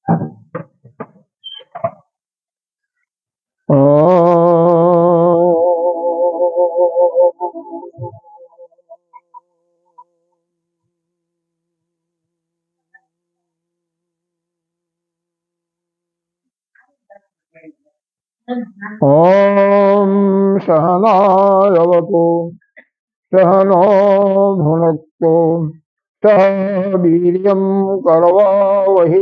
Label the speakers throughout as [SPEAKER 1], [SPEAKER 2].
[SPEAKER 1] ओम सहनावतु सहनो भुनक्तु सह वीर्यं करवावहै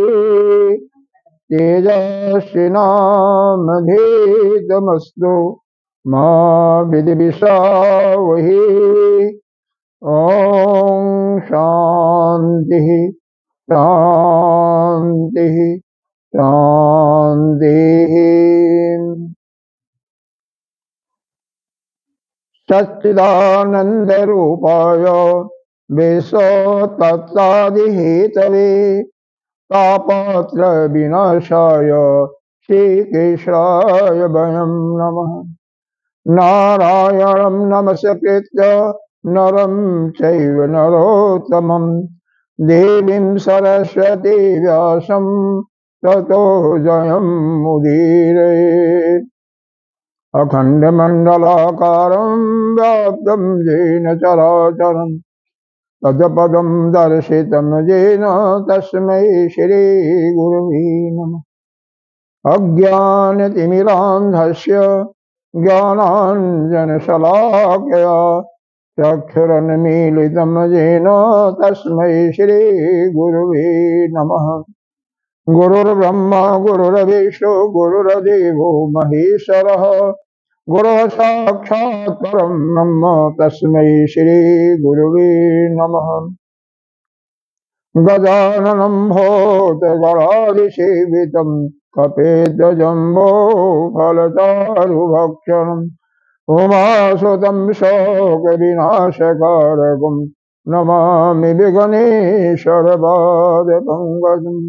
[SPEAKER 1] तेजस्विनामधीतमस्तु मा विद्विषावहै। ओम शांति शांति शांति। सच्चिदानंदरूपाय विश्वतत्त्वादिहेतवे तापत्र विनाशाय श्रीकृष्णाय वयं नमः। नारायणं नमस्कृत्य नरं चैव नरोत्तमं देवीं सरस्वती व्यासं ततो जयमुदीरयेत्। अखण्डमण्डलाकारं व्याप्तं येन चराचरं तत्पदं दर्शितं येन तस्मै श्रीगुरुवे नमः। अज्ञानतिमिरान्धस्य ज्ञानाञ्जनशलाकया चक्षुरुन्मीलितं येन तस्मै श्रीगुरुवे नमः। गुरुर्ब्रह्मा गुरुर्विष्णु गुरुर्देवो महेश्वरः गुरुः साक्षात् परं ब्रह्म तस्मै श्रीगुरुवे नमः। गजाननं भूतगणाधिसेवितं कपित्थजम्बोफलचारुभक्षणम् उमासुतं शोकविनाशकारकं नमामि विघ्नेश्वरपादपङ्कजम्।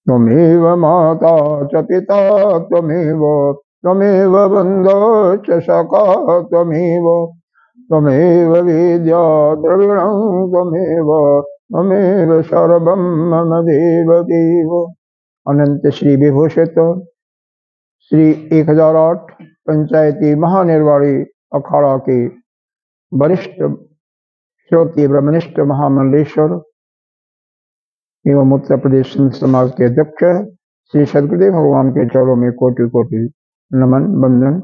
[SPEAKER 1] त्वमेव माता च पिता त्वमेव बन्धो च सखा त्वमेव विद्या द्रविणं त्वमेव सर्वं मम देवदेव। अनंत श्री विभूषित श्री 1008 पंचायती महानिर्वाणी अखाड़ा के वरिष्ठ श्रोती ब्रह्मनिष्ठ महामंडलेश्वर एवं उत्तर प्रदेश संत समाज के अध्यक्ष श्री सदगुरुदेव भगवान के चरणों में कोटि कोटि नमन बंदन।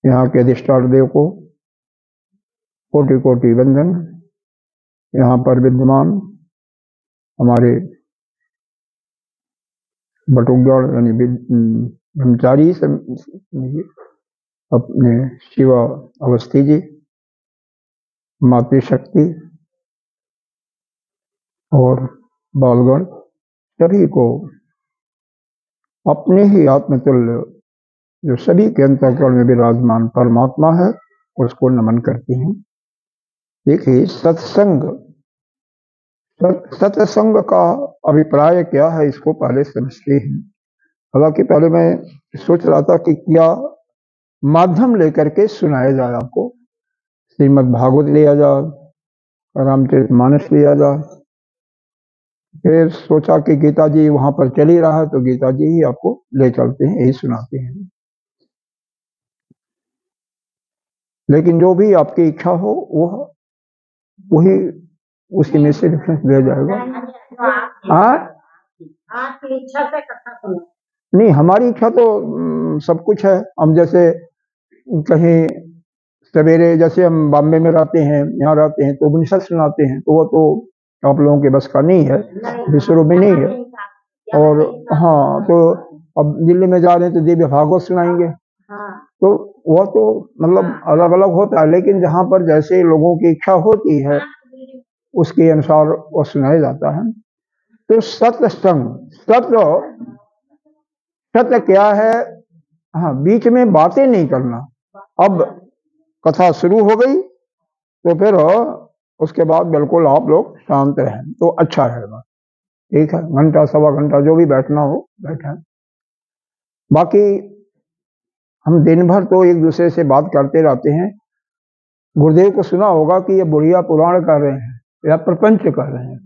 [SPEAKER 1] यहाँ के अधिष्ठान देव को कोटि कोटि वंदन। यहाँ पर विद्यमान हमारे बटुकगढ़ यानी ब्रह्मचारी अपने शिवा अवस्थी जी, मातृशक्ति और बालगढ़ सभी को अपने ही आत्मतुल्य जो सभी के अंतःकरण में विराजमान परमात्मा है उसको नमन करते हैं। देखिए सत्संग का अभिप्राय क्या है इसको पहले समझते हैं। हालांकि पहले मैं सोच रहा था कि क्या माध्यम लेकर के सुनाया जाए, आपको श्रीमद् भागवत लिया जाए, रामचरितमानस लिया जाए। फिर सोचा कि गीता जी वहां पर चल ही रहा है तो गीता जी ही आपको ले चलते हैं, यही सुनाते हैं। लेकिन जो भी आपकी इच्छा हो वही उसकी में से रेफरेंस दिया जाएगा। आपकी इच्छा से कथा सुनो। नहीं, हमारी इच्छा तो सब कुछ है। हम जैसे कहीं सवेरे, जैसे हम बॉम्बे में रहते हैं, यहाँ रहते हैं तो उपनिषद सुनाते हैं, तो वो तो आप लोगों के बस का नहीं है, विश्व में नहीं है। और हाँ, तो अब दिल्ली में जा रहे हैं तो दिव्य भागवत सुनाएंगे, तो वह तो मतलब अलग अलग होता है। लेकिन जहाँ पर जैसे लोगों की इच्छा होती है उसके अनुसार वह सुनाया जाता है। तो सत्संग, सत्य क्या है? हाँ, बीच में बातें नहीं करना। अब कथा शुरू हो गई तो फिर उसके बाद बिल्कुल आप लोग शांत रहें तो अच्छा रहेगा। ठीक है, घंटा सवा घंटा जो भी बैठना हो बैठे। बाकी हम दिन भर तो एक दूसरे से बात करते रहते हैं। गुरुदेव को सुना होगा कि ये बुढ़िया पुराण कर रहे हैं या प्रपंच कर रहे हैं।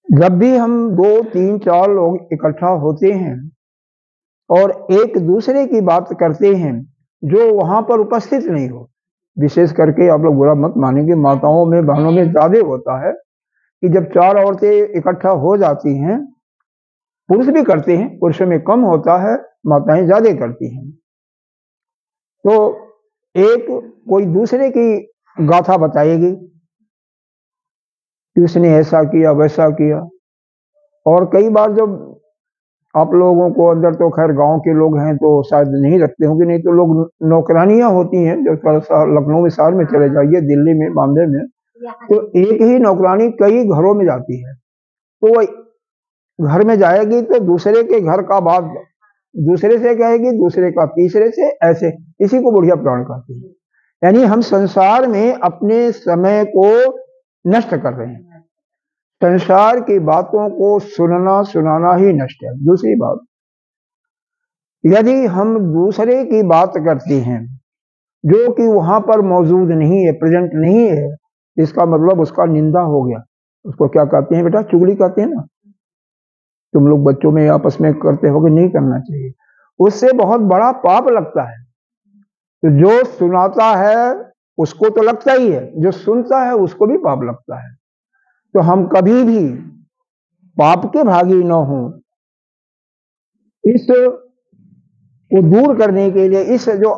[SPEAKER 1] जब भी हम 2, 3, 4 लोग इकट्ठा होते हैं और एक दूसरे की बात करते हैं जो वहां पर उपस्थित नहीं हो, विशेष करके आप लोग बुरा मत मानेंगे, माताओं में बहनों में ज्यादा होता है कि जब 4 औरतें इकट्ठा हो जाती हैं, पुरुष भी करते हैं, पुरुषों में कम होता है, माताएं ज्यादा करती हैं, तो एक कोई दूसरे की गाथा बताएगी कि उसने ऐसा किया वैसा किया। और कई बार जब आप लोगों को अंदर, तो खैर गांव के लोग हैं तो शायद नहीं रखते होंगे, नहीं तो लोग नौकरानियां होती हैं, जो थोड़ा सा लखनऊ में शहर में चले जाइए, दिल्ली में, बॉम्बे में, तो एक ही नौकरानी कई घरों में जाती है। तो वो घर में जाएगी तो दूसरे के घर का बात दूसरे से कहेगी, दूसरे का तीसरे से, ऐसे, इसी को बुढ़िया पुराण कहती है। यानी हम संसार में अपने समय को नष्ट कर रहे हैं। संसार की बातों को सुनना सुनाना ही नष्ट है। दूसरी बात, यदि हम दूसरे की बात करते हैं जो कि वहां पर मौजूद नहीं है, प्रेजेंट नहीं है, इसका मतलब उसका निंदा हो गया। उसको क्या कहते हैं बेटा? चुगली कहते हैं ना। तुम लोग बच्चों में आपस में करते हो कि नहीं करना चाहिए, उससे बहुत बड़ा पाप लगता है। तो जो सुनाता है उसको तो लगता ही है, जो सुनता है उसको भी पाप लगता है। तो हम कभी भी पाप के भागी न हो, इस को दूर करने के लिए, इस जो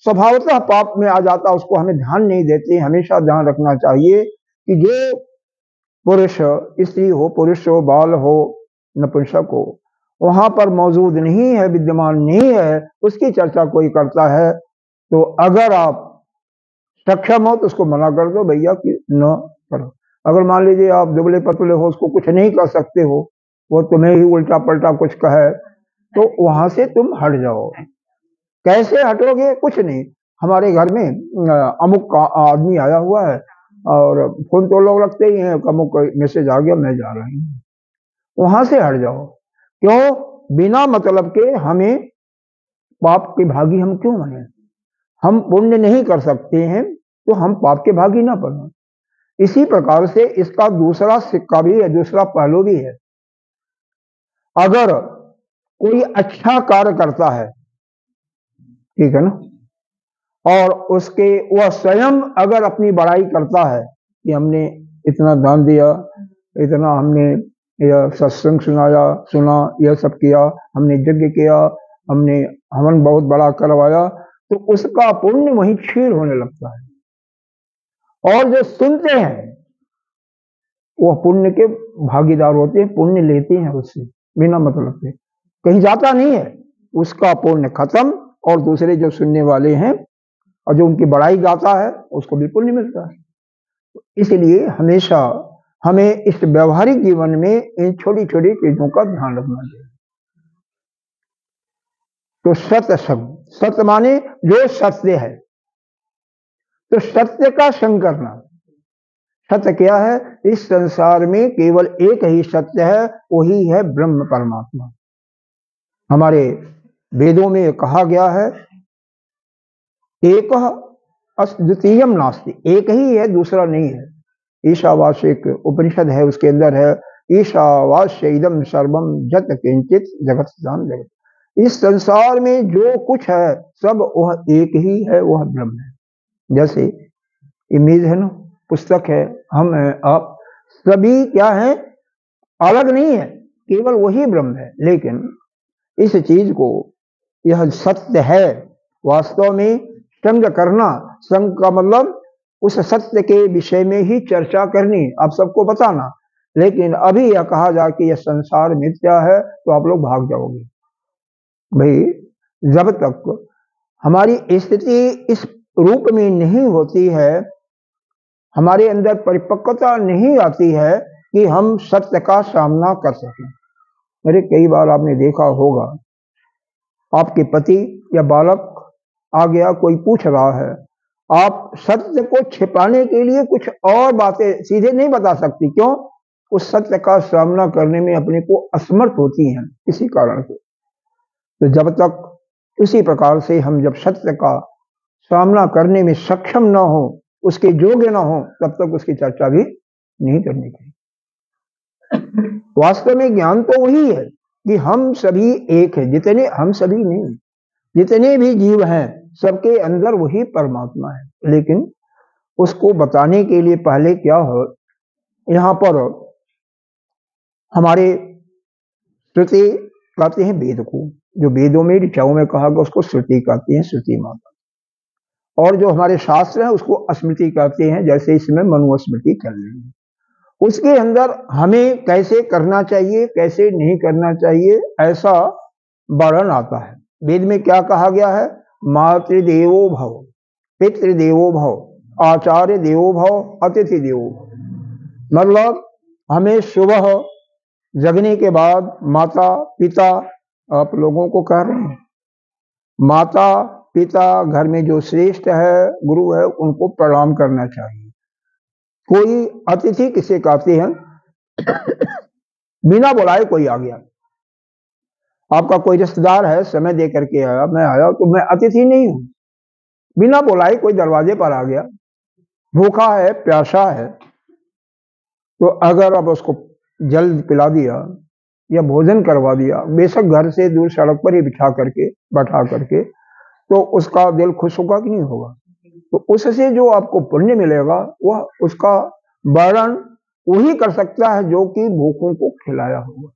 [SPEAKER 1] स्वभावतः पाप में आ जाता उसको हमें ध्यान नहीं देते। हमेशा ध्यान रखना चाहिए कि जो पुरुष, स्त्री हो, पुरुष हो, बाल हो, नपुंसक हो, वहां पर मौजूद नहीं है, विद्यमान नहीं है, उसकी चर्चा कोई करता है, तो अगर आप सक्षम हो तो उसको मना कर दो, भैया कि न करो। अगर मान लीजिए आप दुबले पतले हो, उसको कुछ नहीं कर सकते हो, वो तुम्हें ही उल्टा पलटा कुछ कहे, तो वहां से तुम हट जाओ। कैसे हटोगे? कुछ नहीं, हमारे घर में अमुक आदमी आया हुआ है और फोन तो लोग रखते ही हैं, अमुक मैसेज आ गया, मैं जा रही हूँ, वहां से हट जाओ। क्यों? बिना मतलब के हमें पाप के भागी हम क्यों बने? हम पुण्य नहीं कर सकते हैं तो हम पाप के भागी ना बने। इसी प्रकार से इसका दूसरा सिक्का भी है, दूसरा पहलू भी है। अगर कोई अच्छा कार्य करता है, ठीक है ना, और उसके वह स्वयं अगर अपनी बड़ाई करता है कि हमने इतना दान दिया, इतना हमने यह सत्संग सुना, यह सब किया, हमने यज्ञ किया, हमने हवन बहुत बड़ा करवाया, तो उसका पुण्य वहीं क्षीण होने लगता है। और जो सुनते हैं वह पुण्य के भागीदार होते हैं, पुण्य लेते हैं उससे बिना मतलब के, कहीं जाता नहीं है, उसका पुण्य खत्म, और दूसरे जो सुनने वाले हैं और जो उनकी बड़ाई गाता है उसको भी पुण्य मिलता है। इसलिए हमेशा हमें इस व्यवहारिक जीवन में इन छोटी छोटी चीजों का ध्यान रखना चाहिए। तो सत्संग, सत्य माने जो सत्य है, तो सत्य का संग करना। सत्य क्या है? इस संसार में केवल एक ही सत्य है, वही है ब्रह्म परमात्मा। हमारे वेदों में कहा गया है, एक अद्वितीयम नास्ति, एक ही है, दूसरा नहीं है। ईशावास्य एक उपनिषद है, उसके अंदर है, ईशावास्य इदम सर्वम जत किंचित जगत जगत। इस संसार में जो कुछ है सब वह एक ही है, वह ब्रह्म है। जैसे इमेज है ना, पुस्तक है, हम है, आप सभी क्या है? अलग नहीं है, केवल वही ब्रह्म है। लेकिन इस चीज को, यह सत्य है, वास्तव में संग करना, संग का मतलब उस सत्य के विषय में ही चर्चा करनी, आप सबको बताना। लेकिन अभी यह कहा जाए कि यह संसार मिथ्या है तो आप लोग भाग जाओगे। भाई, जब तक हमारी स्थिति इस रूप में नहीं होती है, हमारे अंदर परिपक्वता नहीं आती है कि हम सत्य का सामना कर सकें। मेरे कई बार आपने देखा होगा, आपके पति या बालक आ गया, कोई पूछ रहा है, आप सत्य को छिपाने के लिए कुछ और बातें सीधे नहीं बता सकती। क्यों? उस सत्य का सामना करने में अपने को असमर्थ होती हैं किसी कारण से। तो जब तक इसी प्रकार से हम जब सत्य का सामना करने में सक्षम न हो, उसके योग्य न हो, तब तक उसकी चर्चा भी नहीं करनी चाहिए। वास्तव में ज्ञान तो वही है कि हम सभी एक है, जितने हम सभी नहीं, जितने भी जीव हैं सबके अंदर वही परमात्मा है। लेकिन उसको बताने के लिए पहले क्या हो, यहाँ पर हमारे श्रुति कहते हैं वेद को, जो वेदों में ऋचाओं में कहा गया उसको श्रुति कहते हैं, श्रुति माता। और जो हमारे शास्त्र है उसको स्मृति कहते हैं, जैसे इसमें मनुस्मृति चल रही है। उसके अंदर हमें कैसे करना चाहिए कैसे नहीं करना चाहिए ऐसा वर्णन आता है। वेद में क्या कहा गया है, मातृदेवो भव, पितृदेवो भव, आचार्य देवो भव, अतिथि देवो भव। मतलब हमें सुबह जगने के बाद माता पिता, आप लोगों को कह रहे हैं, माता पिता घर में जो श्रेष्ठ है गुरु है उनको प्रणाम करना चाहिए। कोई अतिथि किसे कहते हैं, बिना बुलाए कोई आ गया, आपका कोई रिश्तेदार है समय दे करके आया, मैं आया तो मैं अतिथि नहीं हूं। बिना बुलाए कोई दरवाजे पर आ गया, भूखा है प्यासा है, तो अगर अब उसको जल पिला दिया या भोजन करवा दिया, बेशक घर से दूर सड़क पर ही बैठा करके, तो उसका दिल खुश होगा कि नहीं होगा। तो उससे जो आपको पुण्य मिलेगा वह उसका वर्णन वही कर सकता है जो कि भूखों को खिलाया होगा।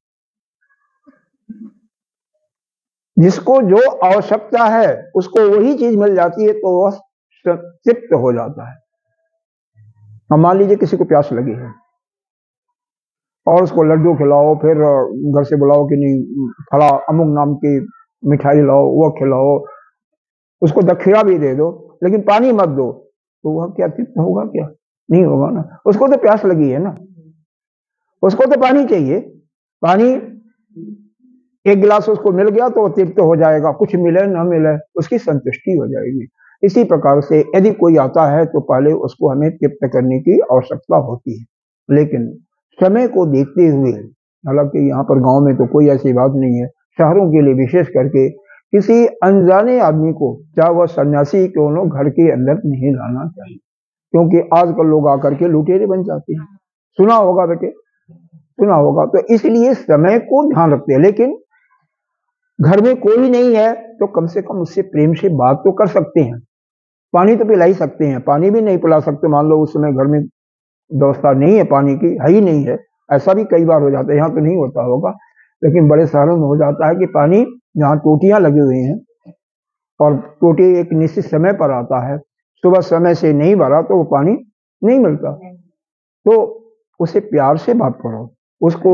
[SPEAKER 1] जिसको जो आवश्यकता है उसको वही चीज मिल जाती है तो वह तृप्त हो जाता है। अब मान लीजिए किसी को प्यास लगी है और उसको लड्डू खिलाओ, फिर घर से बुलाओ कि नहीं फला अमुक नाम की मिठाई लाओ, वह खिलाओ, उसको दक्षिणा भी दे दो, लेकिन पानी मत दो, तो वह क्या तृप्त होगा? क्या नहीं होगा ना। उसको तो प्यास लगी है ना, उसको तो पानी चाहिए। पानी एक गिलास उसको मिल गया तो तृप्त हो जाएगा, कुछ मिले ना मिले उसकी संतुष्टि हो जाएगी। इसी प्रकार से यदि कोई आता है तो पहले उसको हमें तृप्त करने की आवश्यकता होती है। लेकिन समय को देखते हुए, हालांकि यहाँ पर गांव में तो कोई ऐसी बात नहीं है, शहरों के लिए विशेष करके किसी अनजाने आदमी को, चाहे वह सन्यासी क्यों न, घर के अंदर नहीं लाना चाहिए, क्योंकि आजकल लोग आकर के लुटेरे बन जाते हैं। सुना होगा बेटे, सुना होगा। तो इसलिए समय को ध्यान रखते हैं। लेकिन घर में कोई नहीं है तो कम से कम उससे प्रेम से बात तो कर सकते हैं, पानी तो पिला ही सकते हैं। पानी भी नहीं पिला सकते, मान लो उस समय घर में व्यवस्था नहीं है पानी की, है ही नहीं है, ऐसा भी कई बार हो जाता है। यहाँ तो नहीं होता होगा, लेकिन बड़े शहरों में हो जाता है कि पानी जहाँ टोटियां लगी हुई हैं और टोटी एक निश्चित समय पर आता है, सुबह समय से नहीं भरा तो वो पानी नहीं मिलता। तो उसे प्यार से बात करो, उसको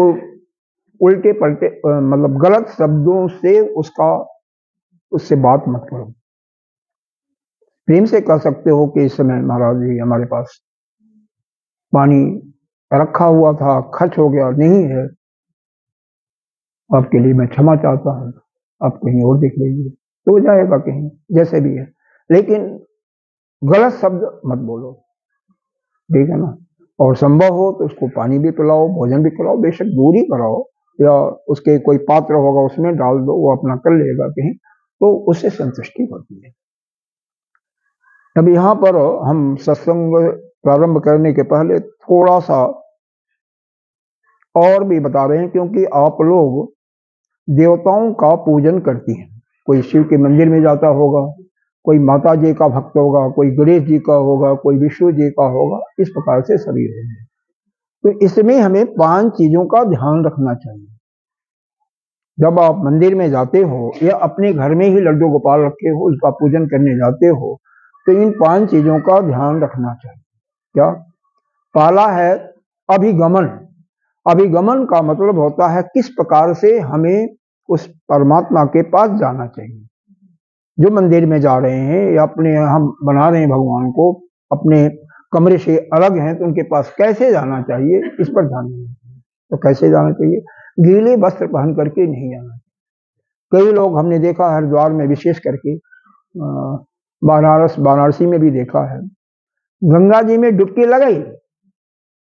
[SPEAKER 1] उल्टे पलटे मतलब गलत शब्दों से उससे बात मत करो। प्रेम से कह सकते हो कि इस समय महाराज जी हमारे पास पानी रखा हुआ था, खर्च हो गया, नहीं है, आपके लिए मैं क्षमा चाहता हूँ, आप कहीं और देख लीजिए, तो हो जाएगा कहीं जैसे भी है। लेकिन गलत शब्द मत बोलो, ठीक है ना। और संभव हो तो उसको पानी भी पिलाओ, भोजन भी कराओ, बेशक दूरी कराओ, या उसके कोई पात्र होगा उसमें डाल दो, वो अपना कर लेगा कहीं, तो उससे संतुष्टि होती है। अब यहाँ पर हम सत्संग प्रारंभ करने के पहले थोड़ा सा और भी बता रहे हैं, क्योंकि आप लोग देवताओं का पूजन करती हैं। कोई शिव के मंदिर में जाता होगा, कोई माता जी का भक्त होगा, कोई गणेश जी का होगा, कोई विष्णु जी का होगा, इस प्रकार से सभी होंगे। तो इसमें हमें 5 चीजों का ध्यान रखना चाहिए। जब आप मंदिर में जाते हो या अपने घर में ही लड्डू गोपाल रखे हो उसका पूजन करने जाते हो, तो इन 5 चीजों का ध्यान रखना चाहिए। क्या? पहला है अभिगमन। अभिगमन का मतलब होता है किस प्रकार से हमें उस परमात्मा के पास जाना चाहिए। जो मंदिर में जा रहे हैं या अपने हम बना रहे हैं भगवान को, अपने कमरे से अलग हैं, तो उनके पास कैसे जाना चाहिए इस पर ध्यान देना चाहिए। तो कैसे जाना चाहिए? गीले वस्त्र पहन करके नहीं जाना। कई लोग हमने देखा हरिद्वार में विशेष करके, वाराणसी में भी देखा है, गंगा जी में डुबकी लगाई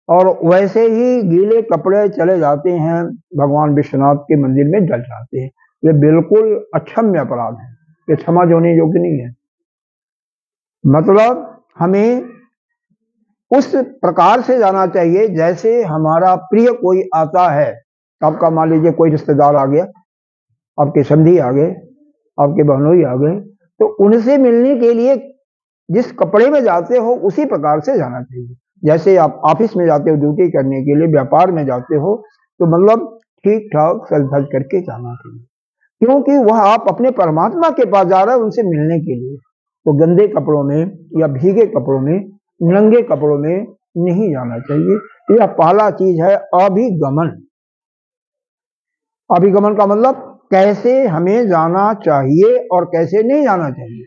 [SPEAKER 1] और वैसे ही गीले कपड़े चले जाते हैं भगवान विश्वनाथ के मंदिर में जल जाते हैं। ये बिल्कुल अक्षम्य अपराध है, ये क्षमा जोने योग्य नहीं है। मतलब हमें उस प्रकार से जाना चाहिए जैसे हमारा प्रिय कोई आता है। आपका मान लीजिए कोई रिश्तेदार आ गया, आपके समधी आ गए, आपके बहनोई आ गए, तो उनसे मिलने के लिए जिस कपड़े में जाते हो उसी प्रकार से जाना चाहिए। जैसे आप ऑफिस में जाते हो ड्यूटी करने के लिए, व्यापार में जाते हो, तो मतलब ठीक ठाक सज धज करके जाना चाहिए, क्योंकि वह आप अपने परमात्मा के पास जा रहे हैं उनसे मिलने के लिए। तो गंदे कपड़ों में या भीगे कपड़ों में, नंगे कपड़ों में नहीं जाना चाहिए। यह पहला चीज है अभिगमन। अभिगमन का मतलब कैसे हमें जाना चाहिए और कैसे नहीं जाना चाहिए।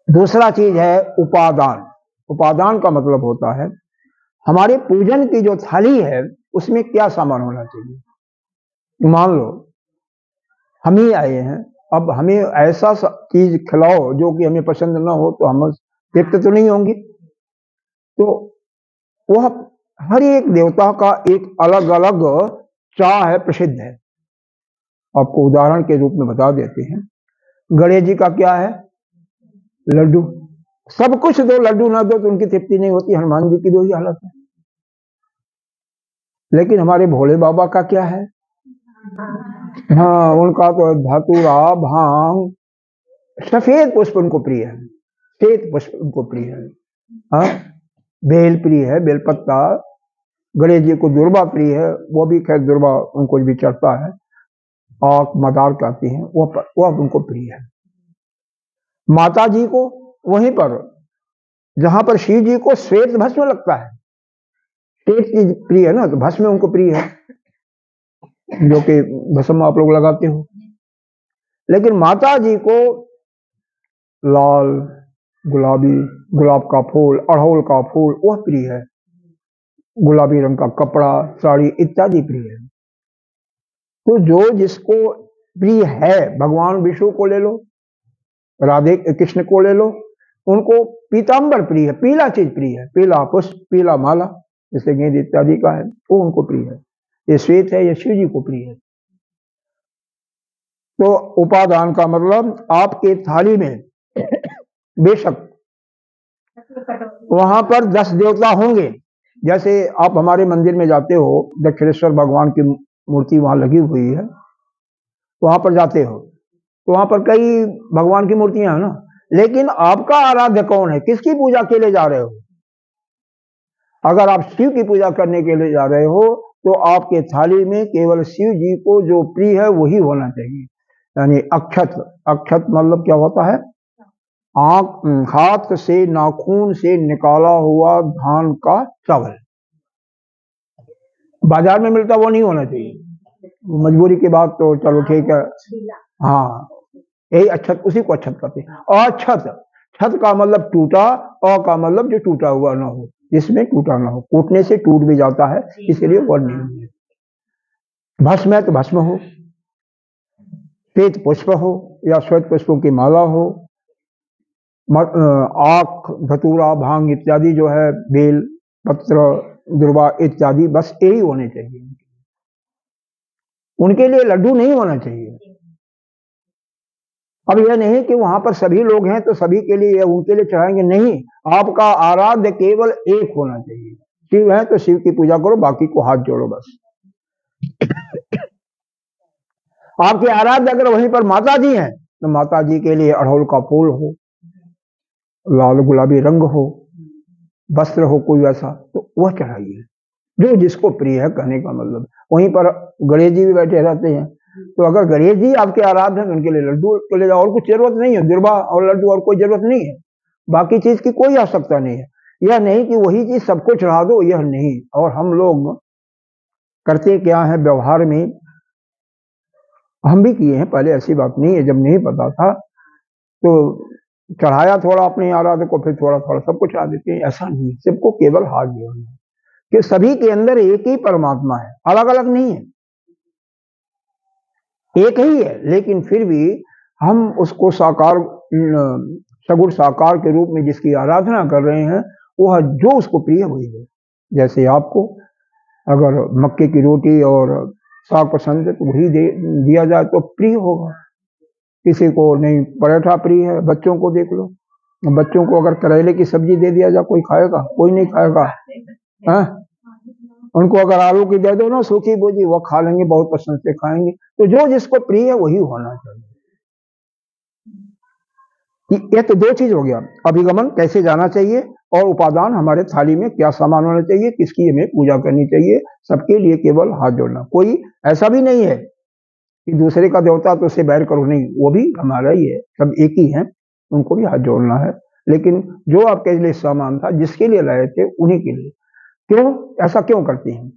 [SPEAKER 1] दूसरा चीज है उपादान। उपादान का मतलब होता है हमारे पूजन की जो थाली है उसमें क्या सामान होना चाहिए। मान लो हम ही आए हैं, अब हमें ऐसा चीज खिलाओ जो कि हमें पसंद ना हो तो हम तृप्त तो नहीं होंगे। तो वह हर एक देवता का एक अलग अलग चाह है, प्रसिद्ध है। आपको उदाहरण के रूप में बता देते हैं, गणेश जी का क्या है, लड्डू। सब कुछ दो, लड्डू ना दो तो उनकी तृप्ति नहीं होती। हनुमान जी की दो ही हालत है। लेकिन हमारे भोले बाबा का क्या है, हाँ उनका तो धतूरा, भांग, सफेद पुष्प उनको प्रिय है, श्वेत पुष्प उनको प्रिय है। हाँ, बेल प्रिय है, बेलपत्ता। गणेश जी को दुर्वा प्रिय है, वो भी खैर दुर्वा उनको भी चढ़ता है, आंख मदार कहती हैं, वह उनको प्रिय है। माता जी को वहीं पर जहां पर शिव जी को श्वेत भस्म लगता है, श्वेत चीज प्रिय है ना, तो भस्म उनको प्रिय है, जो कि भस्म आप लोग लगाते हो। लेकिन माता जी को लाल, गुलाबी, गुलाब का फूल, अड़हुल का फूल वह प्रिय है, गुलाबी रंग का कपड़ा, साड़ी इत्यादि प्रिय है। तो जो जिसको प्रिय है, भगवान विष्णु को ले लो, राधे कृष्ण को ले लो, उनको पीतांबर प्रिय है, पीला चीज प्रिय है, पीला पुष्प, पीला माला जैसे गेंद इत्यादि का है वो उनको प्रिय है। ये श्वेत है, ये शिव जी को प्रिय है। तो उपादान का मतलब आपके थाली में बेशक वहां पर 10 देवता होंगे। जैसे आप हमारे मंदिर में जाते हो, दक्षिणेश्वर भगवान की मूर्ति वहां लगी हुई है, वहां पर जाते हो तो वहां पर कई भगवान की मूर्तियां हैं ना, लेकिन आपका आराध्य कौन है, किसकी पूजा के लिए जा रहे हो। अगर आप शिव की पूजा करने के लिए जा रहे हो तो आपके थाली में केवल शिव जी को जो प्रिय है वही होना चाहिए। यानी अक्षत, अक्षत मतलब क्या होता है, हाथ से नाखून से निकाला हुआ धान का चावल, बाजार में मिलता वो नहीं होना चाहिए, मजबूरी की बात तो चलो ठीक है। हाँ, यही अक्षत, उसी को अक्षत कहते हैं। अक्षत, छत का मतलब टूटा, अ का मतलब जो टूटा हुआ ना हो, जिसमें टूटा ना हो, टूटने से टूट भी जाता है, इसलिए वर्ण नहीं है। भस्म है तो भस्म हो, श्वेत पुष्प हो या श्वेत पुष्पों की माला हो, आख, धतूरा, भांग इत्यादि जो है, बेल पत्र, दुर्वा इत्यादि, बस यही होने चाहिए। उनके लिए लड्डू नहीं होना चाहिए। अब यह नहीं कि वहां पर सभी लोग हैं तो सभी के लिए उनके लिए चढ़ाएंगे, नहीं। आपका आराध्य केवल एक होना चाहिए। शिव है तो शिव की पूजा करो, बाकी को हाथ जोड़ो बस। आपके आराध्य अगर वहीं पर माता जी हैं तो माता जी के लिए अड़हुल का फूल हो, लाल गुलाबी रंग हो, वस्त्र हो कोई ऐसा, तो वह चढ़ाइए, जो जिसको प्रिय है। कहने का मतलब वहीं पर गणेश जी भी बैठे रहते हैं, तो अगर गणेश जी आपके आराध्य हैं तो उनके लिए लड्डू को ले जाओ, और कुछ जरूरत नहीं है, दुर्वा और लड्डू और कोई जरूरत नहीं है, बाकी चीज की कोई आवश्यकता नहीं है। यह नहीं कि वही चीज सबको चढ़ा दो, यह नहीं। और हम लोग करते क्या है व्यवहार में, हम भी किए हैं पहले, ऐसी बात नहीं है, जब नहीं पता था तो चढ़ाया थोड़ा अपने आराध्य को, फिर थोड़ा थोड़ा सबको चढ़ा देते हैं। ऐसा नहीं, सबको केवल हाथ जोड़ना है कि सभी के अंदर एक ही परमात्मा है, अलग अलग नहीं है, एक ही है। लेकिन फिर भी हम उसको साकार, सगुण साकार के रूप में जिसकी आराधना कर रहे हैं, वह जो उसको प्रिय वही है। जैसे आपको अगर मक्के की रोटी और साग पसंद है तो वही दिया जाए तो प्रिय होगा। किसी को नहीं पराठा प्रिय है, बच्चों को देख लो, बच्चों को अगर करेले की सब्जी दे दिया जाए, कोई खाएगा? कोई नहीं खाएगा। हाँ, उनको अगर आलू की दे दो ना सूखी भुजी, वो खा लेंगे, बहुत पसंद से खाएंगे। तो जो जिसको प्रिय है वही होना चाहिए। ये तो दो चीज हो गया, अभिगमन कैसे जाना चाहिए और उपादान हमारे थाली में क्या सामान होना चाहिए, किसकी हमें पूजा करनी चाहिए। सबके लिए केवल हाथ जोड़ना। कोई ऐसा भी नहीं है कि दूसरे का देवता तो उससे बैर करो, नहीं, वो भी हमारा ही है, सब एक ही है, उनको भी हाथ जोड़ना है। लेकिन जो आपके लिए सामान था, जिसके लिए लाए थे, उन्हीं के लिए। क्यों ऐसा क्यों करते हैं?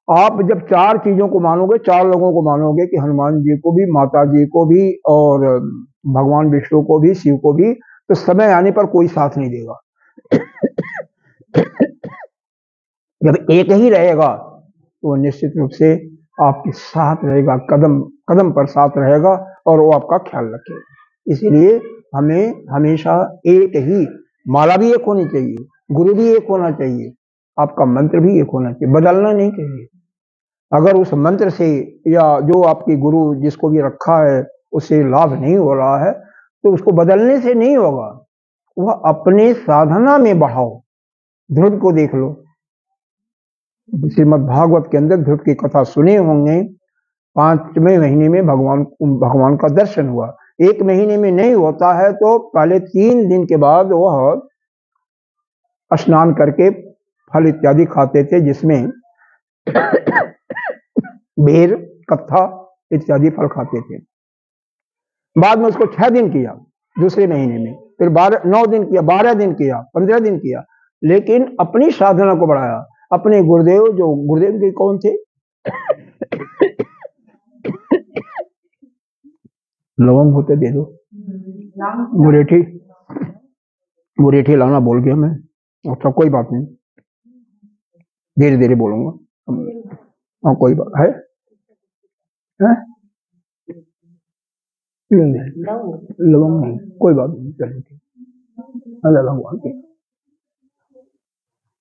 [SPEAKER 1] आप जब चार चीजों को मानोगे, चार लोगों को मानोगे कि हनुमान जी को भी, माता जी को भी और भगवान विष्णु को भी, शिव को भी, तो समय आने पर कोई साथ नहीं देगा। जब एक ही रहेगा तो निश्चित रूप से आपके साथ रहेगा, कदम कदम पर साथ रहेगा और वो आपका ख्याल रखेगा। इसीलिए हमें हमेशा एक ही, माला भी एक होनी चाहिए, गुरु भी एक होना चाहिए, आपका मंत्र भी एक होना चाहिए, बदलना नहीं चाहिए। अगर उस मंत्र से या जो आपकी गुरु जिसको भी रखा है उससे लाभ नहीं हो रहा है, तो उसको बदलने से नहीं होगा, वह अपने साधना में बढ़ाओ। ध्रुव को देख लो, श्रीमद् भागवत के अंदर ध्रुव की कथा सुने होंगे। 5वें महीने में भगवान का दर्शन हुआ। 1 महीने में नहीं होता है तो पहले 3 दिन के बाद वह स्नान करके फल इत्यादि खाते थे, जिसमें बेर, कत्था इत्यादि फल खाते थे। बाद में उसको 6 दिन किया दूसरे महीने में, फिर 9 दिन किया, 12 दिन किया, 15 दिन किया, लेकिन अपनी साधना को बढ़ाया। अपने गुरुदेव, जो गुरुदेव के कौन थे? लवंग होते दे दो, मुरेठी लाना बोल गया मैं। अच्छा कोई बात नहीं, धीरे धीरे बोलूंगा। हाँ कोई बात है, लवंग नहीं, कोई बात नहीं, चलिए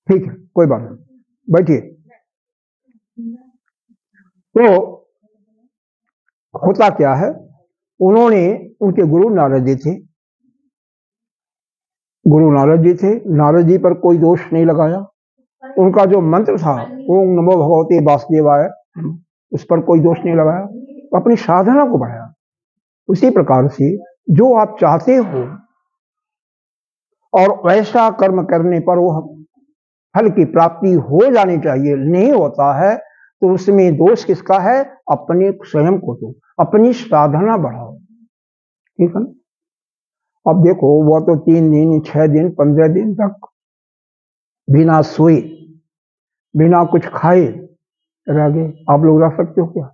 [SPEAKER 1] ठीक है, कोई बात नहीं, बैठिए। तो होता क्या है, उन्होंने, उनके गुरु नारद जी थे, नारद जी पर कोई दोष नहीं लगाया। उनका जो मंत्र था, ओम नमो भगवते वासुदेवाय, उस पर कोई दोष नहीं लगाया, अपनी साधना को बढ़ाया। उसी प्रकार से जो आप चाहते हो और वैसा कर्म करने पर वो फल की प्राप्ति हो जानी चाहिए, नहीं होता है तो उसमें दोष किसका है? अपने स्वयं को दो, अपनी साधना बढ़ाओ। ठीक है ना? अब देखो, वो तो 3 दिन, 6 दिन, 15 दिन तक बिना सोए, बिना कुछ खाए रह गए। आप लोग रह सकते हो क्या?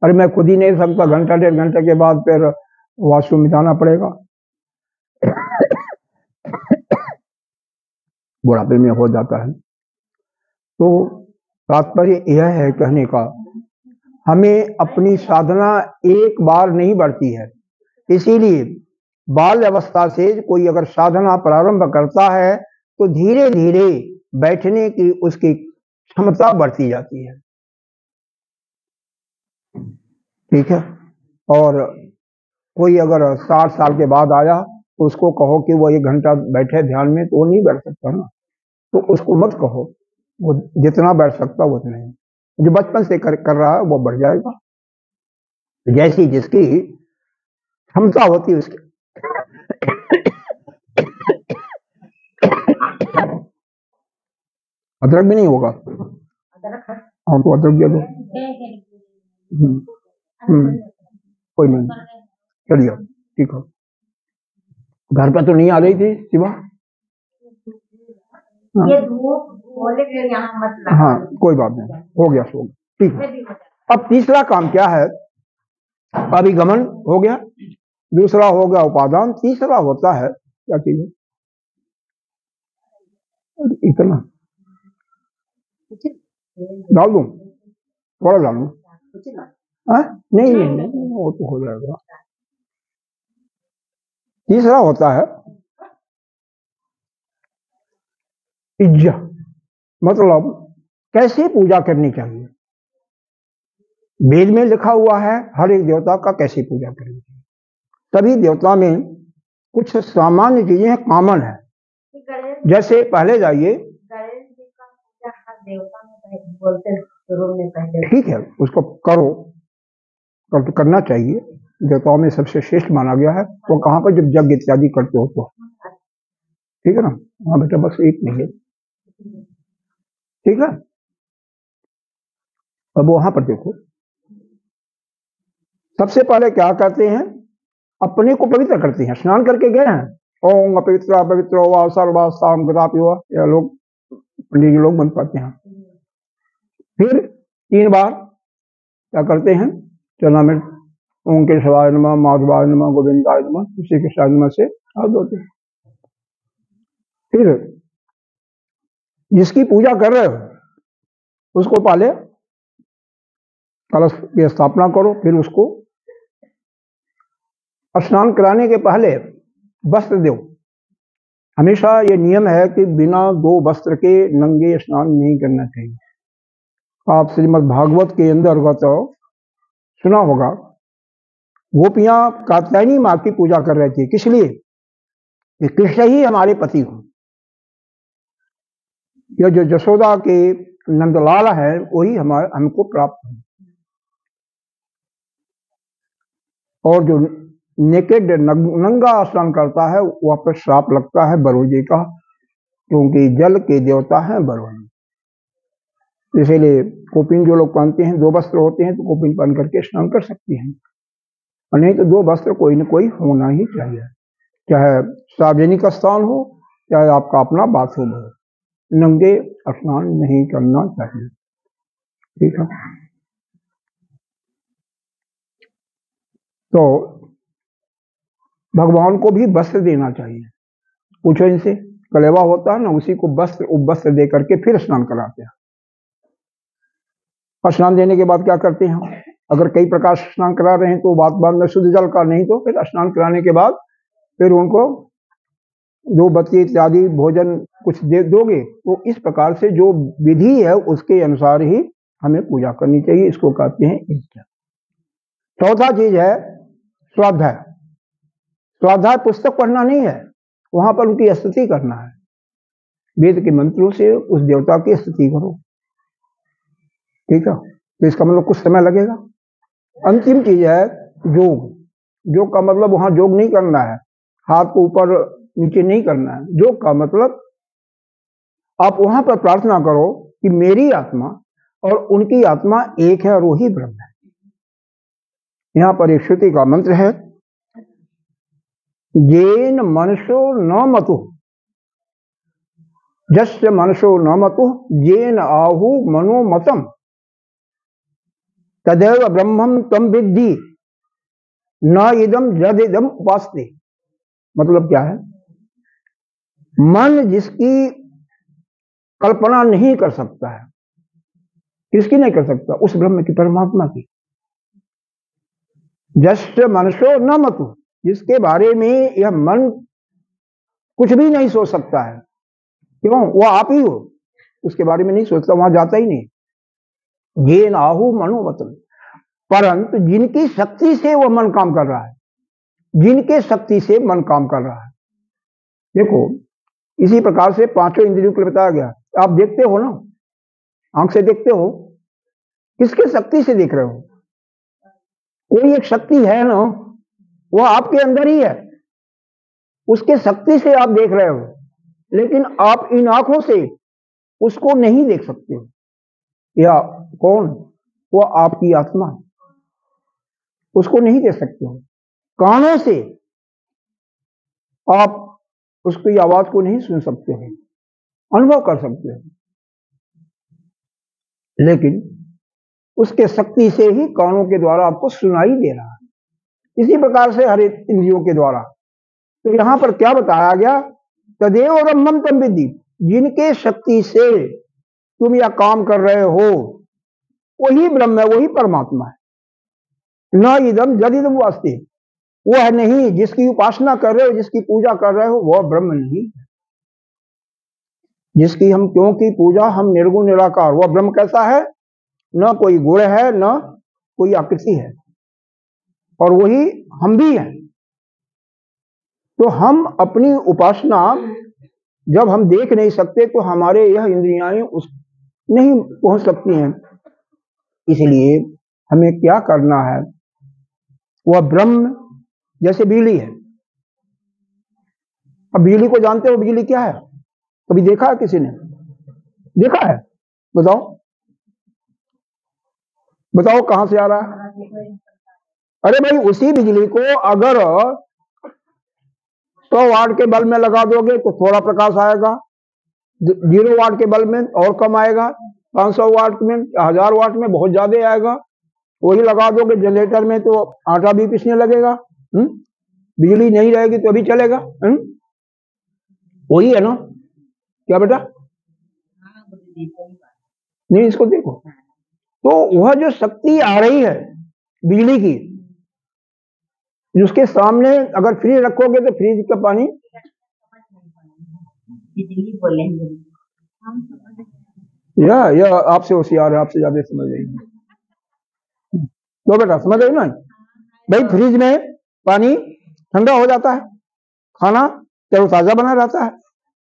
[SPEAKER 1] अरे मैं खुद ही नहीं सकता, घंटा 1.5 घंटे के बाद फिर वॉशरूम में जाना पड़ेगा। बुढ़ापे में हो जाता है। तो तात्पर्य यह है कहने का, हमें अपनी साधना एक बार नहीं बढ़ती है। इसीलिए बाल अवस्था से कोई अगर साधना प्रारंभ करता है तो धीरे धीरे बैठने की उसकी क्षमता बढ़ती जाती है। ठीक है? और कोई अगर 60 साल के बाद आया तो उसको कहो कि वो 1 घंटा बैठे ध्यान में, तो वो नहीं बैठ सकता ना, तो उसको मत कहो। वो जितना बैठ सकता वो उतना ही, जो बचपन से कर रहा है वो बढ़ जाएगा। जैसी जिसकी क्षमता होती है उसकी। अदरक भी नहीं होगा? हाँ तो अदरक दे दो। कोई नहीं, चलिए ठीक है। घर पे तो नहीं आ रही थी शिवा? हाँ कोई बात नहीं, हो गया सो, ठीक है। अब तीसरा काम क्या है? अभिगमन हो गया, दूसरा हो गया उपादान, तीसरा होता है क्या चीज है? इतना डाल दूं, थोड़ा डालूं? नहीं नहीं नहीं, वो तो हो जाएगा। तीसरा होता है इज्जा, मतलब कैसे पूजा करनी चाहिए। वेद में लिखा हुआ है हर एक देवता का कैसे पूजा करनी चाहिए। सभी देवता में कुछ सामान्य चीजें हैं, कॉमन है। जैसे पहले जाइए, ठीक है, उसको करो, करना चाहिए, देवताओं में सबसे श्रेष्ठ माना गया है। वो कहाँ पर जब यज्ञ इत्यादि करते हो तो, ठीक है ना। हाँ बेटा, बस एक मिनट, ठीक है। अब वहां पर देखो, सबसे पहले क्या करते हैं, अपने को पवित्र करते हैं। स्नान करके गए हैं, ओम अपवित्र अपवित्र वा सर्वास्ताम गदापि हुआ, यह लोग पंडित लोग बन पाते हैं। फिर 3 बार क्या करते हैं, चरना में ओम केशवाय नमः, माधवाय नमः, गोविंदाय नमः, श्री कृष्णाय नमः से हाथ धोते हैं। फिर जिसकी पूजा कर रहे हो उसको पहले कलश की स्थापना करो, फिर उसको स्नान कराने के पहले वस्त्र दो। हमेशा ये नियम है कि बिना 2 वस्त्र के नंगे स्नान नहीं करना चाहिए। आप श्रीमद् भागवत के अंतर्गत सुना होगा, गोपियां कात्यायनी माँ की पूजा कर रहे थे। किस लिए? कि कृष्ण ही हमारे पति हो। यह जो यशोदा के नंदलाल है वही हमको प्राप्त हो। और जो नेकेड नंगा स्नान करता है वह पर श्राप लगता है वरुण जी का, क्योंकि जल के देवता है वरुण। इसीलिए कोपिन जो लोग पहनते हैं, 2 वस्त्र होते हैं तो कोपिन पहन करके स्नान कर सकती हैं, और नहीं तो 2 वस्त्र कोई न कोई होना ही चाहिए, चाहे सार्वजनिक स्थान हो चाहे आपका अपना बाथरूम हो, नंगे स्नान नहीं करना चाहिए, ठीक है। तो भगवान को भी वस्त्र देना चाहिए। पूछो इनसे, कलेवा होता है ना, उसी को वस्त्र उपवस्त्र दे करके फिर स्नान कराते हैं। और स्नान देने के बाद क्या करते हैं, अगर कई प्रकार से स्नान करा रहे हैं तो बाद में शुद्ध जल का, नहीं तो फिर स्नान कराने के बाद फिर उनको 2 बत्ती इत्यादि भोजन कुछ दे दोगे, तो इस प्रकार से जो विधि है उसके अनुसार ही हमें पूजा करनी चाहिए। इसको कहते हैं इज्जत। चौथा चीज है स्वाध्याय। स्वाध्याय पुस्तक पढ़ना नहीं है, वहां पर उनकी स्तुति करना है। वेद के मंत्रों से उस देवता की स्तुति करो, ठीक है। तो इसका मतलब कुछ समय लगेगा। अंतिम चीज है योग। योग का मतलब वहां योग नहीं करना है, हाथ को ऊपर नीचे नहीं करना है। योग का मतलब आप वहां पर प्रार्थना करो कि मेरी आत्मा और उनकी आत्मा एक है और वही ब्रह्म है। यहां पर एक श्रुति का मंत्र है, येन मनसो न मतु जस्य मनसो न मतु येन आहु मनोमतम तदेव ब्रह्मम तम विद्धि न इदम जद इदम उपास्ते। मतलब क्या है, मन जिसकी कल्पना नहीं कर सकता है, किसकी नहीं कर सकता, उस ब्रह्म की, परमात्मा की। जस्य मनसो न मतु, जिसके बारे में यह मन कुछ भी नहीं सोच सकता है, क्यों, वह आप ही हो, उसके बारे में नहीं सोचता, वहां जाता ही नहीं। ये नाहु मनोवतन, परंतु जिनकी शक्ति से वह मन काम कर रहा है, जिनके शक्ति से मन काम कर रहा है। देखो, इसी प्रकार से 5 इंद्रियों को बताया गया। आप देखते हो ना, आंख से देखते हो, किसके शक्ति से देख रहे हो? कोई एक शक्ति है ना, वह आपके अंदर ही है, उसके शक्ति से आप देख रहे हो, लेकिन आप इन आंखों से उसको नहीं देख सकते हो। या कौन? वो आपकी आत्मा, उसको नहीं देख सकते हो। कानों से आप उसकी आवाज को नहीं सुन सकते हो, अनुभव कर सकते हो, लेकिन उसके शक्ति से ही कानों के द्वारा आपको सुनाई दे रहा है। इसी प्रकार से हर एक इंद्रियों के द्वारा। तो यहां पर क्या बताया गया, तदेव ब्रह्मम तम विद्धि, जिनके शक्ति से तुम यह काम कर रहे हो वही ब्रह्म है, वही परमात्मा है। न इदम जद इदम वास्ते, वह नहीं जिसकी उपासना कर रहे हो, जिसकी पूजा कर रहे हो, वह ब्रह्म नहीं है। जिसकी हम क्योंकि पूजा हम निर्गुण निराकार, वह ब्रह्म कैसा है, न कोई गुण है न कोई आकृति है, और वही हम भी हैं। तो हम अपनी उपासना जब हम देख नहीं सकते तो हमारे यह इंद्रियाएं उस नहीं पहुंच सकती हैं। इसलिए हमें क्या करना है, वह ब्रह्म जैसे बिजली है। अब बिजली को जानते हो, बिजली क्या है? कभी देखा है किसी ने? देखा है? बताओ बताओ कहां से आ रहा है? अरे भाई, उसी बिजली को अगर 100 वाट के बल्ब में लगा दोगे तो थोड़ा प्रकाश आएगा, 0 वाट के बल्ब में और कम आएगा, 500 वाट में, 1000 वाट में बहुत ज्यादा आएगा। वही लगा दोगे जनरेटर में तो आटा भी पीसने लगेगा। बिजली नहीं रहेगी तो भी चलेगा। वही है ना? क्या बेटा? नहीं, इसको देखो तो वह जो शक्ति आ रही है बिजली की, उसके सामने अगर फ्रिज रखोगे तो फ्रिज का पानी या आपसे होशियार है, आपसे ज्यादा समझ रही। तो बेटा समझ रही ना भाई, फ्रिज में पानी ठंडा हो जाता है, खाना तरोताजा बना रहता है।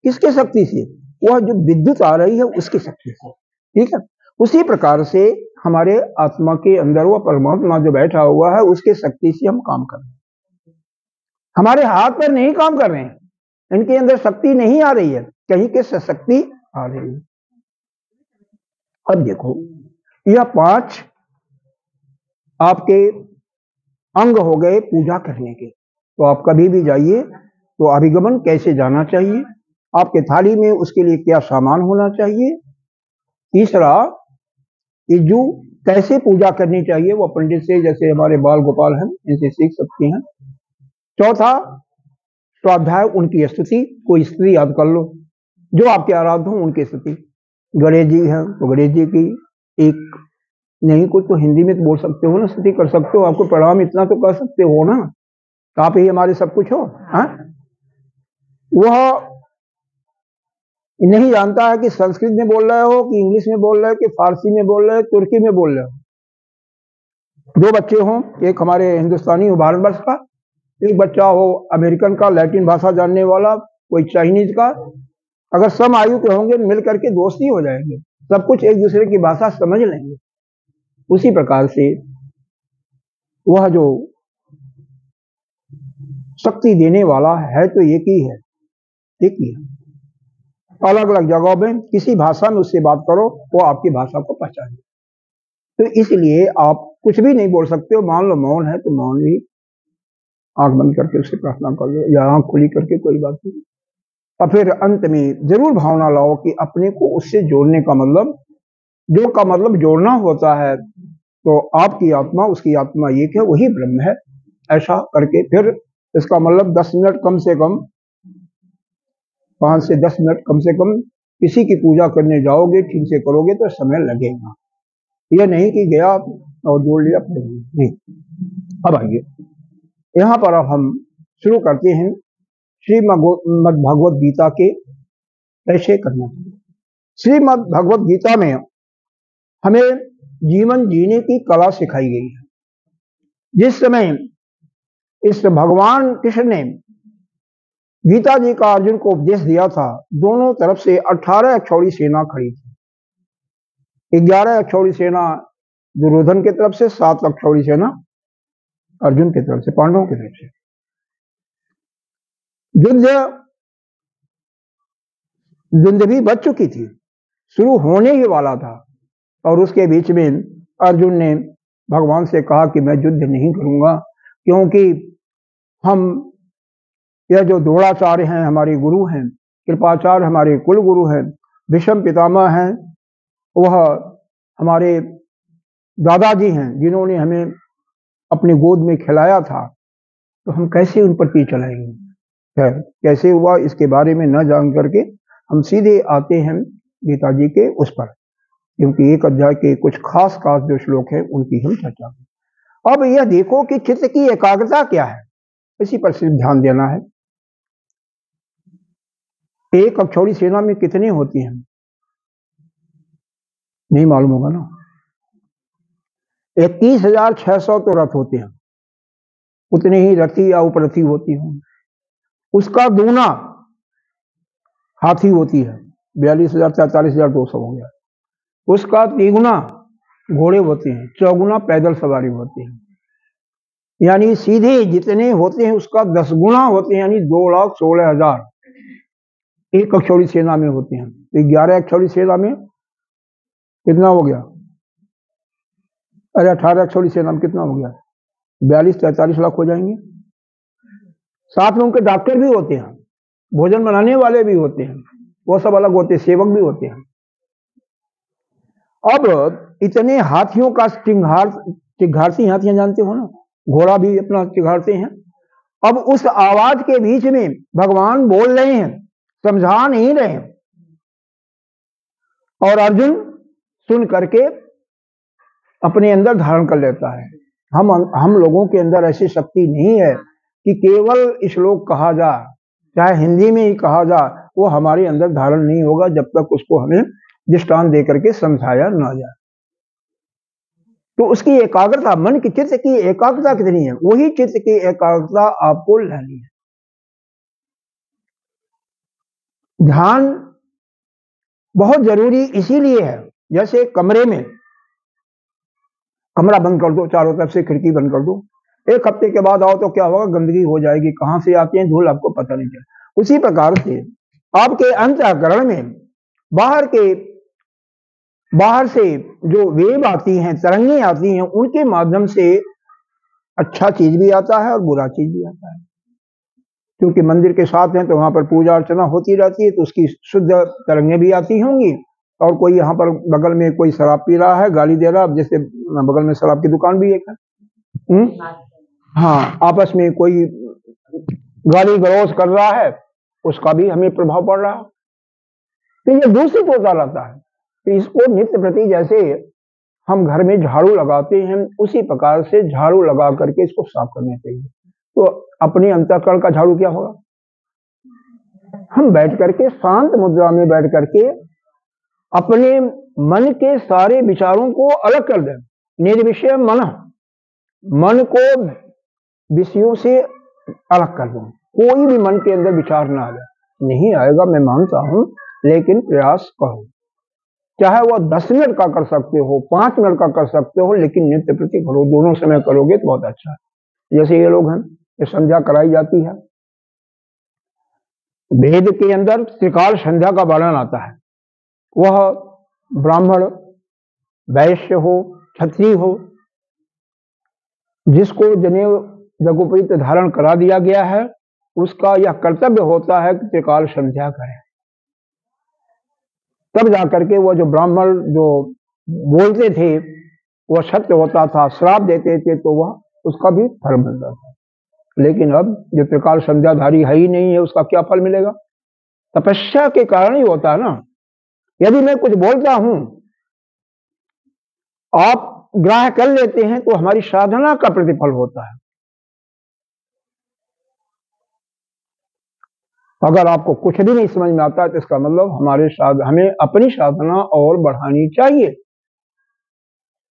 [SPEAKER 1] किसके शक्ति से? वह जो विद्युत आ रही है उसकी शक्ति से। ठीक है, उसी प्रकार से हमारे आत्मा के अंदर वह परमात्मा जो बैठा हुआ है उसके शक्ति से हम काम कर रहे हैं। हमारे हाथ पैर नहीं काम कर रहे हैं, इनके अंदर शक्ति नहीं आ रही है, कहीं के शक्ति आ रही है। अब देखो, यह 5 आपके अंग हो गए पूजा करने के। तो आप कभी भी जाइए तो अभिगमन कैसे जाना चाहिए, आपके थाली में उसके लिए क्या सामान होना चाहिए। तीसरा, इज्जू कैसे पूजा करनी चाहिए, वो पंडित से, जैसे हमारे बाल गोपाल हैं, इनसे सीख सकती हैं। चौथा, स्वाध्याय उनकी स्तुति, कोई स्तुति याद कर लो जो आपके आराध्य हो उनकी स्तुति। गणेश जी हैं तो गणेश जी की, एक नहीं कुछ तो हिंदी में तो बोल सकते हो ना, स्तुति कर सकते हो, आपको प्रणाम इतना तो कर सकते हो ना, तो आप ही हमारे सब कुछ हो। वह नहीं जानता है कि संस्कृत में बोल रहे हो कि इंग्लिश में बोल रहे हो कि फारसी में बोल रहे हो, तुर्की में बोल रहे हो। 2 बच्चे हों, एक हमारे हिंदुस्तानी हो भारतवर्ष का, एक बच्चा हो अमेरिकन का, लैटिन भाषा जानने वाला, कोई चाइनीज का, अगर सम आयु के होंगे मिल करके दोस्ती हो जाएंगे, सब कुछ एक दूसरे की भाषा समझ लेंगे। उसी प्रकार से वह जो शक्ति देने वाला है तो एक ही है, एक ही है। अलग अलग जगहों में किसी भाषा में उससे बात करो, वो आपकी भाषा को पहचाने। तो इसलिए आप कुछ भी नहीं बोल सकते हो। मान लो मौन है तो मौन भी, आंख बंद करके उससे प्रार्थना कर लो या आंख खुली करके, कोई बात नहीं। और फिर अंत में जरूर भावना लाओ कि अपने को उससे जोड़ने का मतलब, जो का मतलब जोड़ना होता है, तो आपकी आत्मा उसकी आत्मा एक है, वही ब्रह्म है। ऐसा करके फिर इसका मतलब 10 मिनट कम से कम, 5 से 10 मिनट कम से कम किसी की पूजा करने जाओगे, ठीक से करोगे तो समय लगेगा। यह नहीं कि गया और जोड़ लिया नहीं। अब आइए यहाँ पर अब हम शुरू करते हैं श्रीमद् भगवद गीता के कैसे करना चाहिए। श्रीमद् भगवद गीता में हमें जीवन जीने की कला सिखाई गई है। जिस समय इस भगवान कृष्ण ने गीता जी का अर्जुन को उपदेश दिया था, दोनों तरफ से 18 अक्षौणी सेना खड़ी थी। 11 अक्षौणी सेना दुर्योधन की तरफ से, 7 अक्षौणी सेना अर्जुन की तरफ से, पांडवों की तरफ से। युद्ध भी बच चुकी थी, शुरू होने ही वाला था, और उसके बीच में अर्जुन ने भगवान से कहा कि मैं युद्ध नहीं करूंगा, क्योंकि हम, यह जो द्रोणाचार्य हैं हमारे गुरु हैं, कृपाचार्य हमारे कुल गुरु हैं, भीष्म पितामह हैं, वह हमारे दादाजी हैं जिन्होंने हमें अपनी गोद में खिलाया था, तो हम कैसे उन पर तीर चलाएंगे। कैसे हुआ इसके बारे में न जान करके हम सीधे आते हैं गीता जी के उस पर, क्योंकि एक अध्याय के कुछ खास जो श्लोक हैं उनकी हम चर्चा करें। अब यह देखो कि चित्त की एकाग्रता क्या है, इसी पर सिर्फ ध्यान देना है। एक अक्षौणी सेना में कितने होती हैं नहीं मालूम होगा ना। 21,600 तो रथ होते हैं, उतने ही रथी या उपरथी होती हों। उसका दूना हाथी होती है, 42,000 43,200 हो गया। उसका तिगुना घोड़े होते हैं, चौगुना पैदल सवारी होती है, यानी सीधे जितने होते हैं उसका 10 गुना होते हैं, यानी 2,16,000 एक अक्षौरी सेना में होते हैं। तो 11 अक्षौरी सेना में कितना हो गया? अरे 18 अक्षौरी सेना में कितना हो गया? 42-43 लाख हो जाएंगे। साथ में उनके डॉक्टर भी होते हैं, भोजन बनाने वाले भी होते हैं, वो सब अलग होते हैं, सेवक भी होते हैं। अब इतने हाथियों का चिघारती हाथियां जानते हो ना, घोड़ा भी अपना चिघारते हैं। अब उस आवाज के बीच में भगवान बोल रहे हैं, समझा नहीं रहे हैं, और अर्जुन सुन करके अपने अंदर धारण कर लेता है। हम लोगों के अंदर ऐसी शक्ति नहीं है कि केवल श्लोक कहा जा, चाहे हिंदी में ही कहा जा, वो हमारे अंदर धारण नहीं होगा जब तक उसको हमें दृष्टांत दे करके समझाया ना जाए। तो उसकी एकाग्रता, मन की चित्त की एकाग्रता कितनी है, वही चित्त की एकाग्रता आपको लानी है। ध्यान बहुत जरूरी इसीलिए है, जैसे कमरे में कमरा बंद कर दो, चारों तरफ से खिड़की बंद कर दो, एक हफ्ते के बाद आओ तो क्या होगा? गंदगी हो जाएगी, कहां से आती है धूल आपको पता नहीं चले। उसी प्रकार से आपके अंतःकरण में बाहर से जो वेव आती हैं, तरंगें आती हैं, उनके माध्यम से अच्छा चीज भी आता है और बुरा चीज भी आता है। क्योंकि मंदिर के साथ हैं तो वहां पर पूजा अर्चना होती रहती है, तो उसकी शुद्ध तरंगें भी आती होंगी। और कोई यहाँ पर बगल में कोई शराब पी रहा है, गाली दे रहा है, जैसे बगल में शराब की दुकान भी एक है, हाँ, आपस में कोई गाली गलौज कर रहा है, उसका भी हमें प्रभाव पड़ रहा है, तो ये दूषित होता रहता है। तो इसको नित्य प्रति जैसे हम घर में झाड़ू लगाते हैं, उसी प्रकार से झाड़ू लगा करके इसको साफ करना चाहिए। तो अपने अंतःकरण का झाड़ू क्या होगा? हम बैठ करके शांत मुद्रा में बैठ करके अपने मन के सारे विचारों को अलग कर दें। निर्विषय मन को विषयों से अलग कर दो, कोई भी मन के अंदर विचार ना आए। नहीं आएगा मैं मानता हूं, लेकिन प्रयास करो, चाहे वो 10 मिनट का कर सकते हो, 5 मिनट का कर सकते हो, लेकिन नित्य प्रति करो। दोनों समय करोगे तो बहुत अच्छा है। जैसे ये लोग हैं, ये संध्या कराई जाती है, वेद के अंदर त्रिकाल संध्या का वर्णन आता है। वह ब्राह्मण, वैश्य हो, क्षत्रिय हो, जिसको जनेऊ यज्ञोपवीत धारण करा दिया गया है, उसका यह कर्तव्य होता है कि त्रिकाल संध्या करें। तब जाकर के वो जो ब्राह्मण जो बोलते थे वह सत्य होता था, श्राप देते थे तो वह उसका भी फल मिलता था। लेकिन अब जो त्रिकाल संध्याधारी है ही नहीं है, उसका क्या फल मिलेगा? तपस्या के कारण ही होता है ना। यदि मैं कुछ बोलता हूं, आप ग्राह्य कर लेते हैं, तो हमारी साधना का प्रतिफल होता है। अगर आपको कुछ भी नहीं समझ में आता है तो इसका मतलब हमें अपनी साधना और बढ़ानी चाहिए।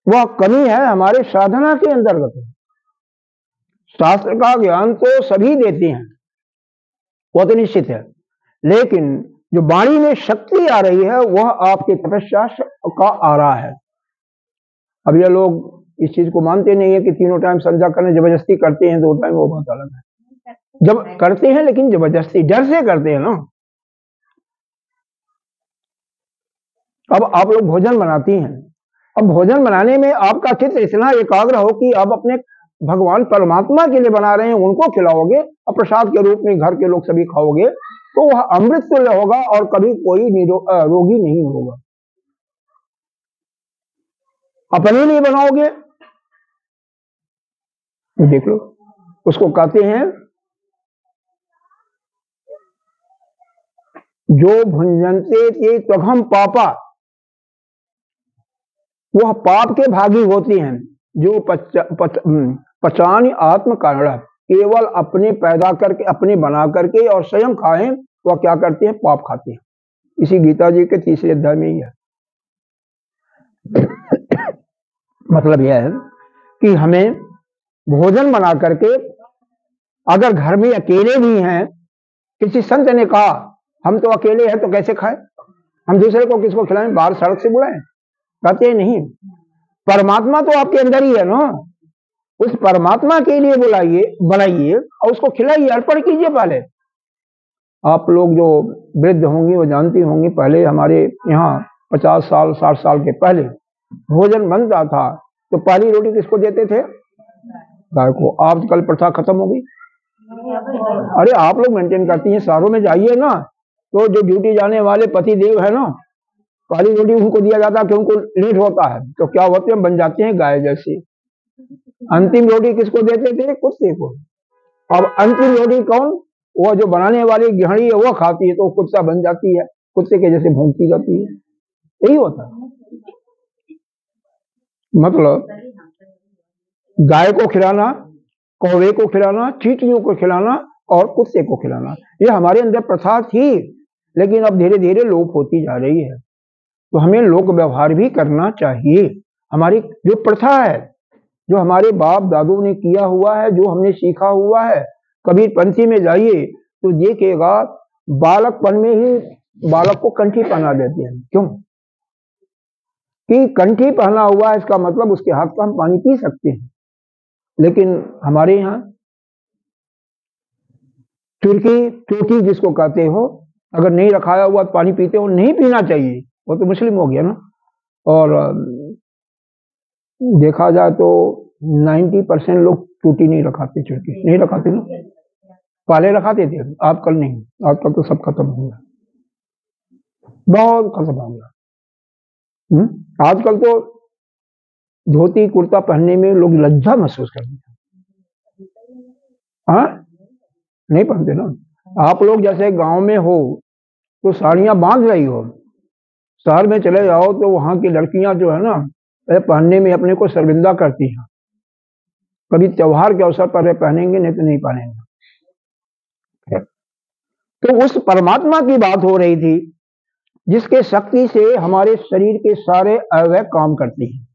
[SPEAKER 1] वह कमी है हमारे साधना के अंतर्गत। शास्त्र का ज्ञान तो सभी देते हैं, वो तो निश्चित है, लेकिन जो वाणी में शक्ति आ रही है वह आपके तपस्या का आ रहा है। अब ये लोग इस चीज को मानते नहीं है कि तीनों टाइम संध्या करने जबरदस्ती करते हैं, 2 टाइम, वो बात अलग है। जब करते हैं लेकिन जबरदस्ती, डर से करते हैं ना। अब आप लोग भोजन बनाती हैं, अब भोजन बनाने में आपका चित्त इतना एकाग्र हो कि आप अपने भगवान परमात्मा के लिए बना रहे हैं, उनको खिलाओगे और प्रसाद के रूप में घर के लोग सभी खाओगे, तो वह अमृत तुल्य होगा और कभी कोई रोगी नहीं होगा। अपने लिए बनाओगे, देख लो, उसको कहते हैं जो भुंजनते थे त्वघम पापा, वह पाप के भागी होते हैं। जो पचान आत्म कारण, केवल अपने पैदा करके, अपने बना करके और स्वयं खाएं, वह क्या करते हैं? पाप खाते हैं। इसी गीता जी के 3रे अध्याय में ही है। मतलब यह है कि हमें भोजन बना करके, अगर घर में अकेले भी हैं किसी संत ने कहा हम तो अकेले हैं तो कैसे खाएं, हम दूसरे को किसको खिलाएं, बाहर सड़क से बुलाएं? कहते नहीं, परमात्मा तो आपके अंदर ही है ना, उस परमात्मा के लिए बुलाइए, बनाइए और उसको खिलाइए, अर्पण कीजिए। पहले आप लोग जो वृद्ध होंगे वो जानती होंगी, पहले हमारे यहाँ 50 साल 60 साल के पहले भोजन बनता था तो पहली रोटी किसको देते थे? गाय को। आजकल प्रथा खत्म हो गई। अरे आप लोग मेंटेन करती हैं, शहरों में जाइए ना तो जो ड्यूटी जाने वाले पति देव है ना, पहली रोटी उनको दिया जाता है कि उनको लेट होता है तो क्या होते हैं, बन जाते हैं गाय जैसे। अंतिम रोटी किसको देते थे? कुत्ते को। अब अंतिम रोटी कौन? वो जो बनाने वाली गृहिणी है वो खाती है तो कुत्ता बन जाती है, कुत्ते के जैसे भौंकती जाती है। यही होता है। मतलब गाय को खिलाना, कौवे को खिलाना, चींटियों को खिलाना और कुत्ते को खिलाना, ये हमारे अंदर प्रथा थी, लेकिन अब धीरे धीरे लोप होती जा रही है। तो हमें लोक व्यवहार भी करना चाहिए। हमारी जो प्रथा है, जो हमारे बाप दादों ने किया हुआ है, जो हमने सीखा हुआ है, कबीर पंथी में जाइए तो देखिएगा बालकपन में ही बालक को कंठी पहना देते हैं। क्यों कि कंठी पहना हुआ है, इसका मतलब उसके हाथ का हम पानी पी सकते हैं। लेकिन हमारे यहाँ तुर्की चोटी जिसको कहते हो, अगर नहीं रखाया हुआ पानी पीते हो, नहीं पीना चाहिए, वो तो मुस्लिम हो गया ना। और देखा जाए तो 90% लोग टूटी नहीं रखाते, चुटकी नहीं रखाते ना, पहले रखाते थे, आजकल नहीं, आजकल तो सब खत्म हो गया, बहुत खत्म हो गया। आजकल तो धोती कुर्ता पहनने में लोग लज्जा महसूस करते हैं। हाँ, नहीं पहनते ना। आप लोग जैसे गांव में हो तो साड़ियां बांध रही हो, शहर में चले जाओ तो वहां की लड़कियां जो है ना पहनने में अपने को शर्मिंदा करती हैं। कभी त्योहार के अवसर पर पहनेंगे, नहीं तो नहीं पहनेंगे। तो उस परमात्मा की बात हो रही थी जिसके शक्ति से हमारे शरीर के सारे अवयव काम करते हैं,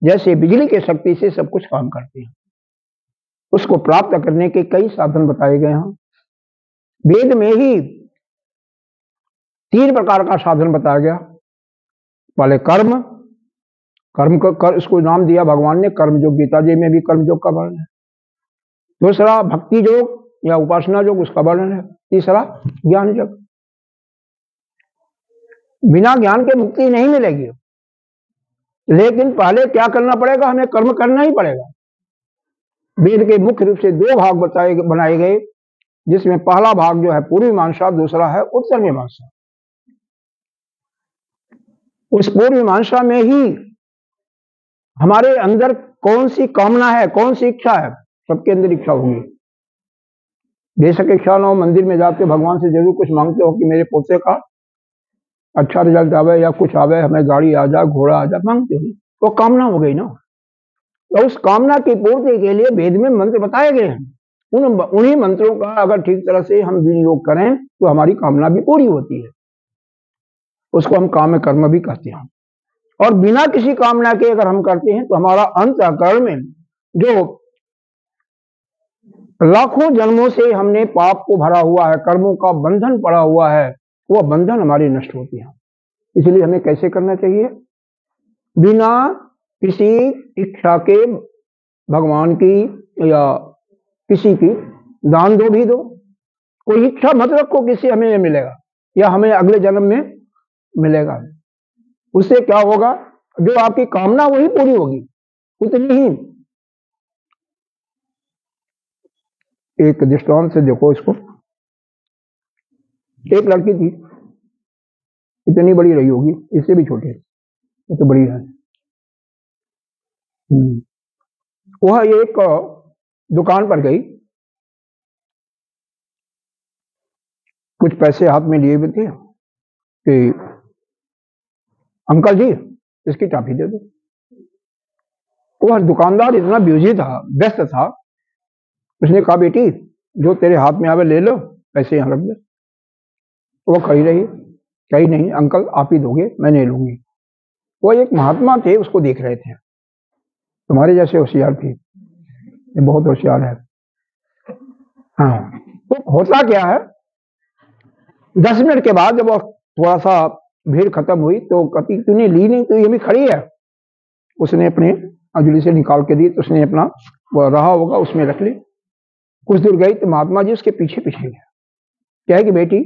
[SPEAKER 1] जैसे बिजली के शक्ति से सब कुछ काम करते हैं। उसको प्राप्त करने के कई साधन बताए गए हैं। वेद में ही 3 प्रकार का साधन बताया गया। पहले कर्म, कर्म को इसको नाम दिया भगवान ने कर्म योग, गीता जी में भी कर्म योग का वर्णन है। दूसरा भक्ति योग या उपासना योग, उसका वर्णन है। तीसरा ज्ञान योग। बिना ज्ञान के मुक्ति नहीं मिलेगी, लेकिन पहले क्या करना पड़ेगा? हमें कर्म करना ही पड़ेगा। वेद के मुख्य रूप से 2 भाग बनाए गए, जिसमें पहला भाग जो है पूर्व मीमांसा, दूसरा है उत्तर मीमांसा। उस पूर्व मीमांसा में ही हमारे अंदर कौन सी कामना है, कौन सी इच्छा है, सबके अंदर इच्छा होगी। बेशक इच्छा ना हो, मंदिर में जाके भगवान से जरूर कुछ मांगते हो कि मेरे पोते का अच्छा रिजल्ट आवे या कुछ आवे, हमें गाड़ी आ जाए, घोड़ा आ जाए, मांगते हो, वो कामना हो गई ना। तो उस कामना की पूर्ति के लिए वेद में मंत्र बताए गए हैं। उन्हीं मंत्रों का अगर ठीक तरह से हम विनियोग करें तो हमारी कामना भी पूरी होती है। उसको हम काम कर्म भी कहते हैं। और बिना किसी कामना के अगर हम करते हैं तो हमारा अंतःकरण में जो लाखों जन्मों से हमने पाप को भरा हुआ है, कर्मों का बंधन पड़ा हुआ है, वह बंधन हमारी नष्ट होती है। इसलिए हमें कैसे करना चाहिए? बिना किसी इच्छा के भगवान की या किसी की दान दो भी दो, कोई इच्छा मत रखो किसी हमें मिलेगा या हमें अगले जन्म में मिलेगा। उससे क्या होगा? जो आपकी कामना वही पूरी होगी, उतनी ही। एक दृष्टांत से देखो इसको। एक लड़की थी, इतनी बड़ी रही होगी, इससे भी छोटी, ये तो बड़ी है। वह एक दुकान पर गई, कुछ पैसे हाथ में लिए हुए थे कि अंकल जी इसकी टॉफी दे दो। वह दुकानदार इतना बिजी था, व्यस्त था, उसने कहा बेटी जो तेरे हाथ में आवे ले लो, पैसे यहाँ रख दे। वो खड़ी रही, कही नहीं अंकल आप ही दोगे, मैं नहीं लूंगी। वो एक महात्मा थे, उसको देख रहे थे, तुम्हारे जैसे होशियार थे, ये बहुत होशियार है। हाँ, तो होता क्या है 10 मिनट के बाद जब वो थोड़ा सा भीड़ खत्म हुई तो कहती तूने ली नहीं, तो ये भी खड़ी है। उसने अपने अंजलि से निकाल के दी, तो उसने अपना वो रहा होगा उसमें रख ली। कुछ दूर गई तो महात्मा जी उसके पीछे पीछे गया। क्या है कि बेटी,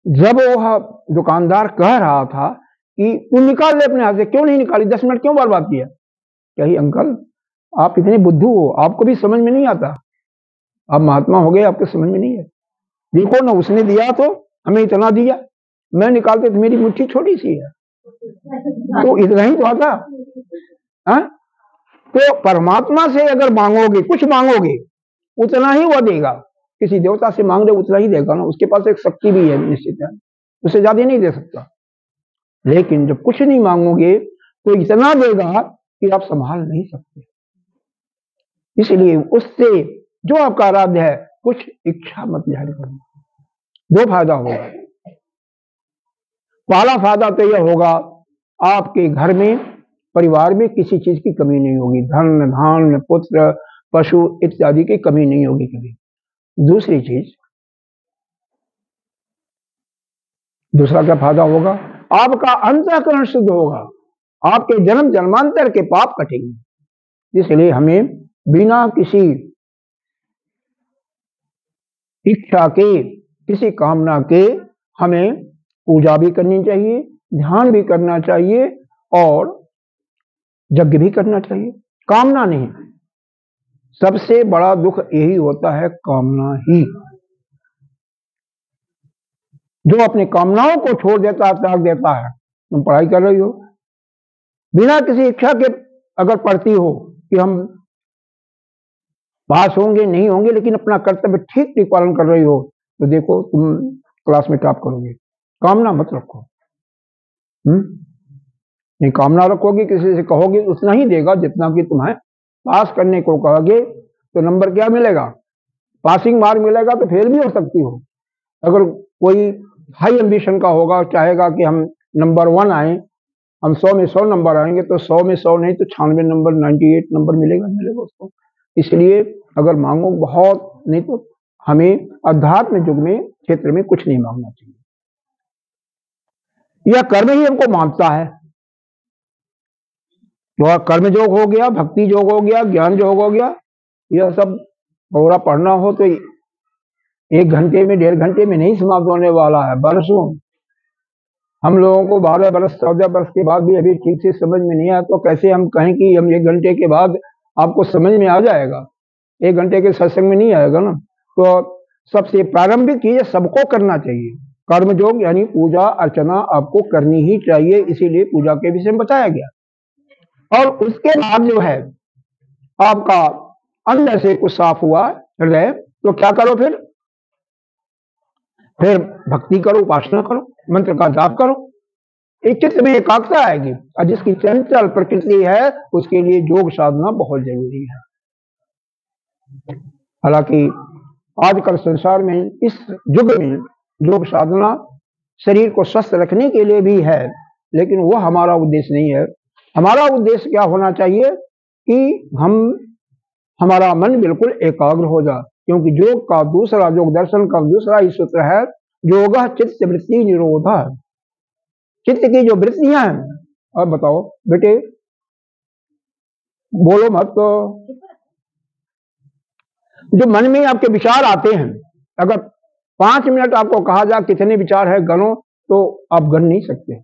[SPEAKER 1] जब वह दुकानदार कह रहा था कि तू निकाल ले अपने हाथ से, क्यों नहीं निकाली, 10 मिनट क्यों बर्बाद किया? कही अंकल आप इतने बुद्धू हो, आपको भी समझ में नहीं आता, आप महात्मा हो गए, आपको समझ में नहीं है। देखो ना, उसने दिया तो हमें इतना दिया, मैं निकालते तो मेरी मुट्ठी छोटी सी है, तो इतना ही तो आता। हाँ? तो परमात्मा से अगर मांगोगे, कुछ मांगोगे, उतना ही वह देगा। किसी देवता से मांग रहे उतना ही देगा ना, उसके पास एक शक्ति भी है निश्चित है, उससे ज्यादा नहीं दे सकता। लेकिन जब कुछ नहीं मांगोगे तो इतना देगा कि आप संभाल नहीं सकते। इसलिए उससे जो आपका आराध्य है, कुछ इच्छा मत जाहिर करना। 2 फायदा होगा। पहला फायदा तो यह होगा, आपके घर में, परिवार में किसी चीज की कमी नहीं होगी, धन धान पुत्र पशु इत्यादि की कमी नहीं होगी कभी। दूसरी चीज, दूसरा क्या फायदा होगा, आपका अंतःकरण शुद्ध होगा, आपके जन्म जन्मांतर के पाप कटेंगे। इसलिए हमें बिना किसी इच्छा के, किसी कामना के, हमें पूजा भी करनी चाहिए, ध्यान भी करना चाहिए और यज्ञ भी करना चाहिए। कामना नहीं, सबसे बड़ा दुख यही होता है, कामना ही। जो अपनी कामनाओं को छोड़ देता है, त्याग देता है। तुम पढ़ाई कर रही हो, बिना किसी इच्छा के अगर पढ़ती हो कि हम पास होंगे नहीं होंगे, लेकिन अपना कर्तव्य ठीक ठीक पालन कर रही हो, तो देखो तुम क्लास में टॉप करोगे। कामना मत रखो। नहीं, कामना रखोगे, किसी से कहोगे उतना ही देगा जितना कि तुम्हें पास करने को कहोगे, तो नंबर क्या मिलेगा, पासिंग मार्क मिलेगा, तो फेल भी हो सकती हो। अगर कोई हाई एम्बिशन का होगा, चाहेगा कि हम नंबर 1 आए, हम 100 में 100 नंबर आएंगे, तो 100 में 100 नहीं तो 96 नंबर, 98 नंबर मिलेगा उसको। इसलिए अगर मांगो बहुत, नहीं तो हमें अध्यात्म युग में क्षेत्र में कुछ नहीं मांगना चाहिए। यह कर्म ही हमको मांगता है। तो कर्म योग हो गया, भक्ति योग हो गया, ज्ञान योग हो गया, यह सब पूरा पढ़ना हो तो 1 घंटे में, 1.5 घंटे में नहीं समाप्त होने वाला है, बरसों। हम लोगों को 12 बरस 14 बरस के बाद भी अभी ठीक से समझ में नहीं आया, तो कैसे हम कहें कि हम 1 घंटे के बाद आपको समझ में आ जाएगा? 1 घंटे के सत्संग में नहीं आएगा ना। तो सबसे प्रारंभिक चीज सबको करना चाहिए, कर्मयोग यानी पूजा अर्चना आपको करनी ही चाहिए, इसीलिए पूजा के विषय में बताया गया। और उसके बाद जो है आपका अंदर से कुछ साफ हुआ हृदय, तो क्या करो, फिर भक्ति करो, उपासना करो, मंत्र का जाप करो, एक चित्त में एकाग्रता आएगी। और जिसकी चंचल प्रकृति है उसके लिए योग साधना बहुत जरूरी है। हालांकि आजकल संसार में, इस युग में योग साधना शरीर को स्वस्थ रखने के लिए भी है, लेकिन वह हमारा उद्देश्य नहीं है। हमारा उद्देश्य क्या होना चाहिए कि हमारा मन बिल्कुल एकाग्र हो जाए, क्योंकि योग का दूसरा, योग दर्शन का दूसरा ही सूत्र है, योग चित्त वृत्ति निरोध। चित्त की जो वृत्तियां हैं, अब बताओ बेटे, बोलो मत, तो जो मन में आपके विचार आते हैं, अगर 5 मिनट आपको कहा जाए कितने विचार है गणो, तो आप गण नहीं सकते।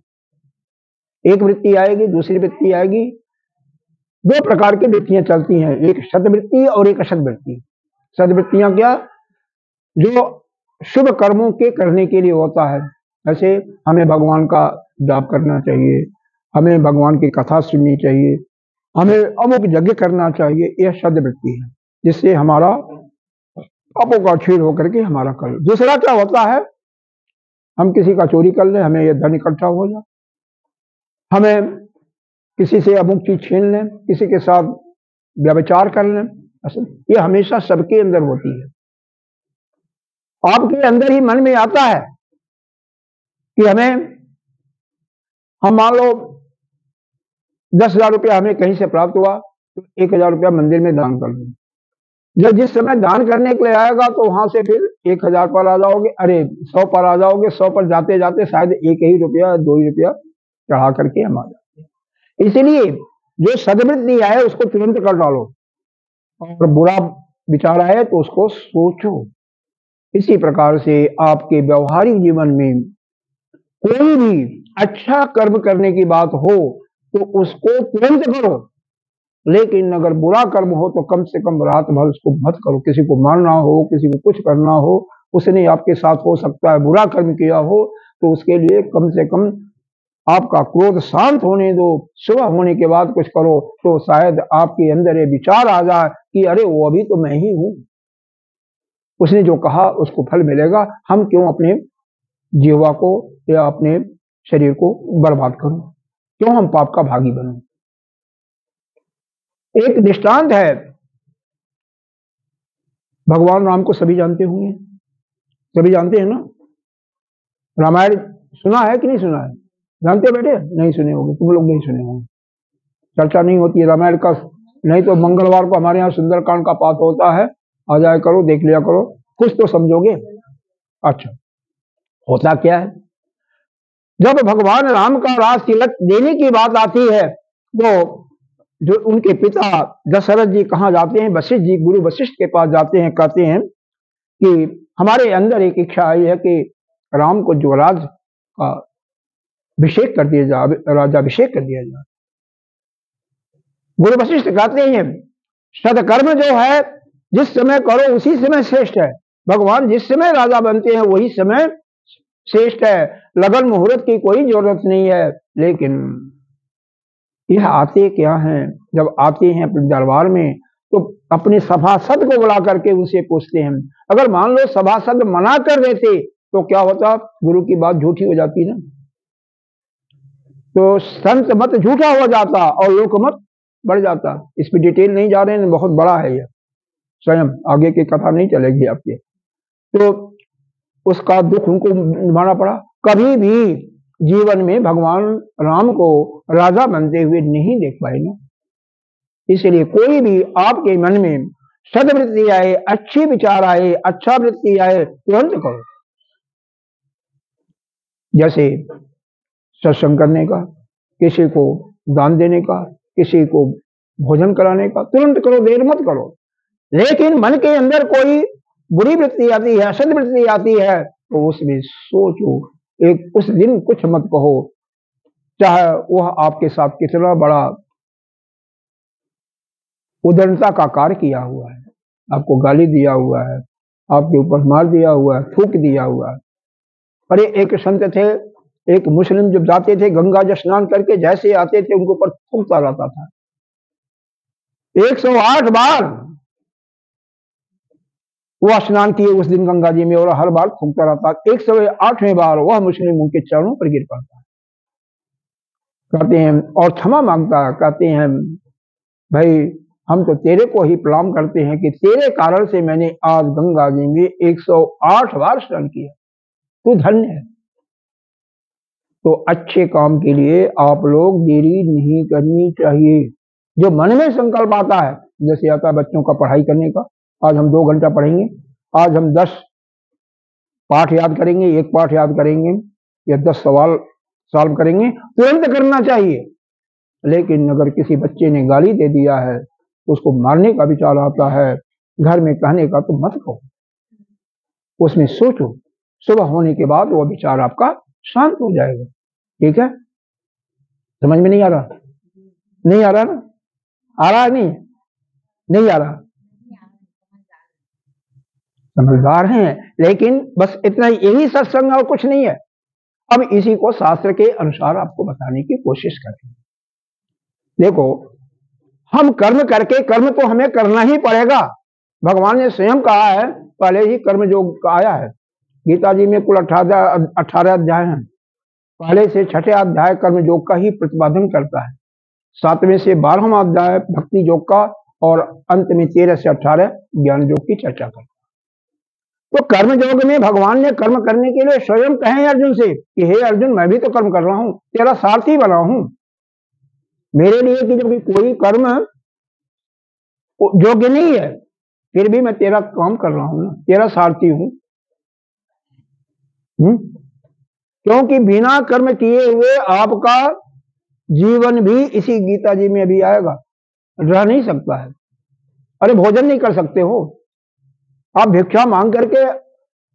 [SPEAKER 1] एक वृत्ति आएगी, दूसरी वृत्ति आएगी। 2 प्रकार की वृत्तियां चलती हैं, एक सद्वृत्ति और एक असद वृत्ति। सद्वृत्तियां क्या, जो शुभ कर्मों के करने के लिए होता है, जैसे हमें भगवान का जाप करना चाहिए, हमें भगवान की कथा सुननी चाहिए, हमें अमुक यज्ञ करना चाहिए, यह सद्वृत्ति है, जिससे हमारा पापों का क्षीण होकर के हमारा कल। दूसरा क्या होता है, हम किसी का चोरी कर लें, हमें यह धन इकट्ठा हो जाए, हमें किसी से अमुक चीज छीन लें, किसी के साथ व्यभिचार कर लें, ये हमेशा सबके अंदर होती है। आपके अंदर ही मन में आता है कि हम मान लो 10,000 रुपया हमें कहीं से प्राप्त हुआ, तो 1,000 रुपया मंदिर में दान कर दूं। जब जिस समय दान करने के लिए आएगा तो वहां से फिर 1000 पर आ जाओगे, अरे 100 पर आ जाओगे, 100 पर जाते जाते शायद 1 ही रुपया 2 ही रुपया चढ़ा करके हम आ जाते हैं। इसीलिए जो सदवृत्ति आए उसको तुरंत कर डालो, और बुरा विचार आए तो उसको सोचो। इसी प्रकार से आपके व्यवहारिक जीवन में कोई भी अच्छा कर्म करने की बात हो तो उसको तुरंत करो, लेकिन अगर बुरा कर्म हो तो कम से कम रात भर उसको मत करो। किसी को मारना हो, किसी को कुछ करना हो, उसने आपके साथ हो सकता है बुरा कर्म किया हो, तो उसके लिए कम से कम आपका क्रोध शांत होने दो, सुबह होने के बाद कुछ करो, तो शायद आपके अंदर ये विचार आ जाए कि अरे वो अभी तो मैं ही हूं, उसने जो कहा उसको फल मिलेगा, हम क्यों अपने जीवा को या अपने शरीर को बर्बाद करूं, क्यों हम पाप का भागी बनूं। एक दृष्टांत है, भगवान राम को सभी जानते होंगे, सभी जानते हैं ना, रामायण सुना है कि नहीं सुना है, जानते बेटे, नहीं सुने होंगे, तुम लोग नहीं सुने होंगे, चर्चा नहीं होती है रामायण का, नहीं तो मंगलवार को हमारे यहाँ सुंदरकांड का पाठ होता है, आ जाया करो, देख लिया करो, कुछ तो समझोगे। अच्छा, होता क्या है, जब भगवान राम का राज तिलक देने की बात आती है तो जो उनके पिता दशरथ जी कहाँ जाते हैं, वशिष्ठ जी, गुरु वशिष्ठ के पास जाते हैं, कहते हैं कि हमारे अंदर एक इच्छा आई है कि राम को युवराज का अभिषेक कर दिया जाए, राजाभिषेक कर दिया जाए। गुरु वशिष्ठ कहते हैं सदकर्म जो है जिस समय करो उसी समय श्रेष्ठ है, भगवान जिस समय राजा बनते हैं वही समय श्रेष्ठ है, लगन मुहूर्त की कोई जरूरत नहीं है। लेकिन यह आते क्या हैं, जब आते हैं अपने दरबार में तो अपने सभासद को बुला करके उनसे पूछते हैं, अगर मान लो सभासद मना कर देते तो क्या होता, गुरु की बात झूठी हो जाती ना, तो संत मत झूठा हो जाता और लोक मत बढ़ जाता। इस पर डिटेल नहीं जा रहे हैं, बहुत बड़ा है यह, स्वयं आगे की कथा नहीं चलेगी आपके, तो उसका दुख उनको निभाना पड़ा। कभी भी जीवन में भगवान राम को राजा बनते हुए नहीं देख पाए ना, इसलिए कोई भी आपके मन में सद्वृत्ति आए, अच्छी विचार आए, अच्छा वृत्ति आए, तुरंत करो। जैसे सत्संग करने का, किसी को दान देने का, किसी को भोजन कराने का, तुरंत करो, देर मत करो। लेकिन मन के अंदर कोई बुरी वृत्ति आती है, असद वृत्ति आती है, तो उसमें सोचो, एक उस दिन कुछ मत कहो, चाहे वह आपके साथ कितना बड़ा उदरता का कार्य किया हुआ है, आपको गाली दिया हुआ है, आपके ऊपर मार दिया हुआ है, थूक दिया हुआ है। अरे एक संत थे, एक मुस्लिम जब जाते थे गंगा जल स्नान करके, जैसे आते थे उनके ऊपर थूकता रहता था, 108 बार वह स्नान किए उस दिन गंगा जी में, और हर बार थूकता रहता, 108वें बार वह मुस्लिम उनके चरणों पर गिर पड़ता है, कहते हैं और क्षमा मांगता है, कहते हैं भाई हम तो तेरे को ही प्रणाम करते हैं कि तेरे कारण से मैंने आज गंगा जी में 108 बार स्नान किया, तू धन्य है। तो अच्छे काम के लिए आप लोग देरी नहीं करनी चाहिए। जो मन में संकल्प आता है, जैसे आता है बच्चों का पढ़ाई करने का, आज हम 2 घंटा पढ़ेंगे, आज हम 10 पाठ याद करेंगे, 1 पाठ याद करेंगे या 10 सवाल सॉल्व करेंगे, तुरंत करना चाहिए। लेकिन अगर किसी बच्चे ने गाली दे दिया है तो उसको मारने का विचार आता है, घर में कहने का, तो मत कहो, उसमें सोचो, सुबह होने के बाद वो विचार आपका शांत हो जाएगा। ठीक है, समझ में नहीं आ रहा, नहीं आ रहा ना, आ रहा है नहीं, नहीं आ रहा, समझदार हैं, लेकिन बस इतना यही सत्संग और कुछ नहीं है। अब इसी को शास्त्र के अनुसार आपको बताने की कोशिश करें। देखो, हम कर्म करके, कर्म तो हमें करना ही पड़ेगा, भगवान ने स्वयं कहा है, पहले ही कर्म योग आया है, गीता जी में कुल 18 अध्याय हैं, पहले से 6ठे अध्याय कर्म योग का ही प्रतिपादन करता है, 7वें से 12वां अध्याय भक्ति योग का, और अंत में 13 से 18 ज्ञान योग की चर्चा करता है। तो कर्म योग में भगवान ने कर्म करने के लिए स्वयं कहे अर्जुन से कि हे अर्जुन, मैं भी तो कर्म कर रहा हूं, तेरा सारथी बना हूं, मेरे लिए कि जब कोई कर्म योग्य नहीं है फिर भी मैं तेरा काम कर रहा हूं ना, तेरा सारथी हूं। क्योंकि बिना कर्म किए हुए आपका जीवन भी, इसी गीता जी में अभी आएगा, रह नहीं सकता है। अरे भोजन नहीं कर सकते हो आप भिक्षा मांग करके।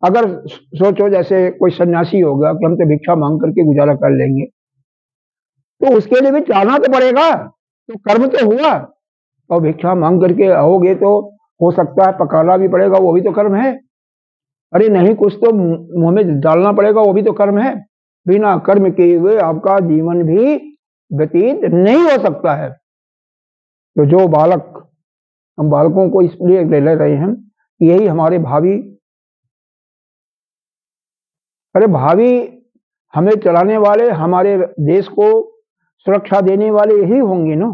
[SPEAKER 1] अगर सोचो जैसे कोई सन्यासी हो गया कि हम तो भिक्षा मांग करके गुजारा कर लेंगे, तो उसके लिए भी चाहना तो पड़ेगा, तो कर्म तो हुआ। और भिक्षा मांग करके आओगे तो हो सकता है पकाना भी पड़ेगा, वो भी तो कर्म है। अरे नहीं, कुछ तो मुंह में डालना पड़ेगा, वो भी तो कर्म है। बिना कर्म किए हुए आपका जीवन भी व्यतीत नहीं हो सकता है। तो जो बालक, हम बालकों को इसलिए ले रहे हैं कि यही हमारे भावी, अरे भावी हमें चलाने वाले, हमारे देश को सुरक्षा देने वाले यही होंगे ना।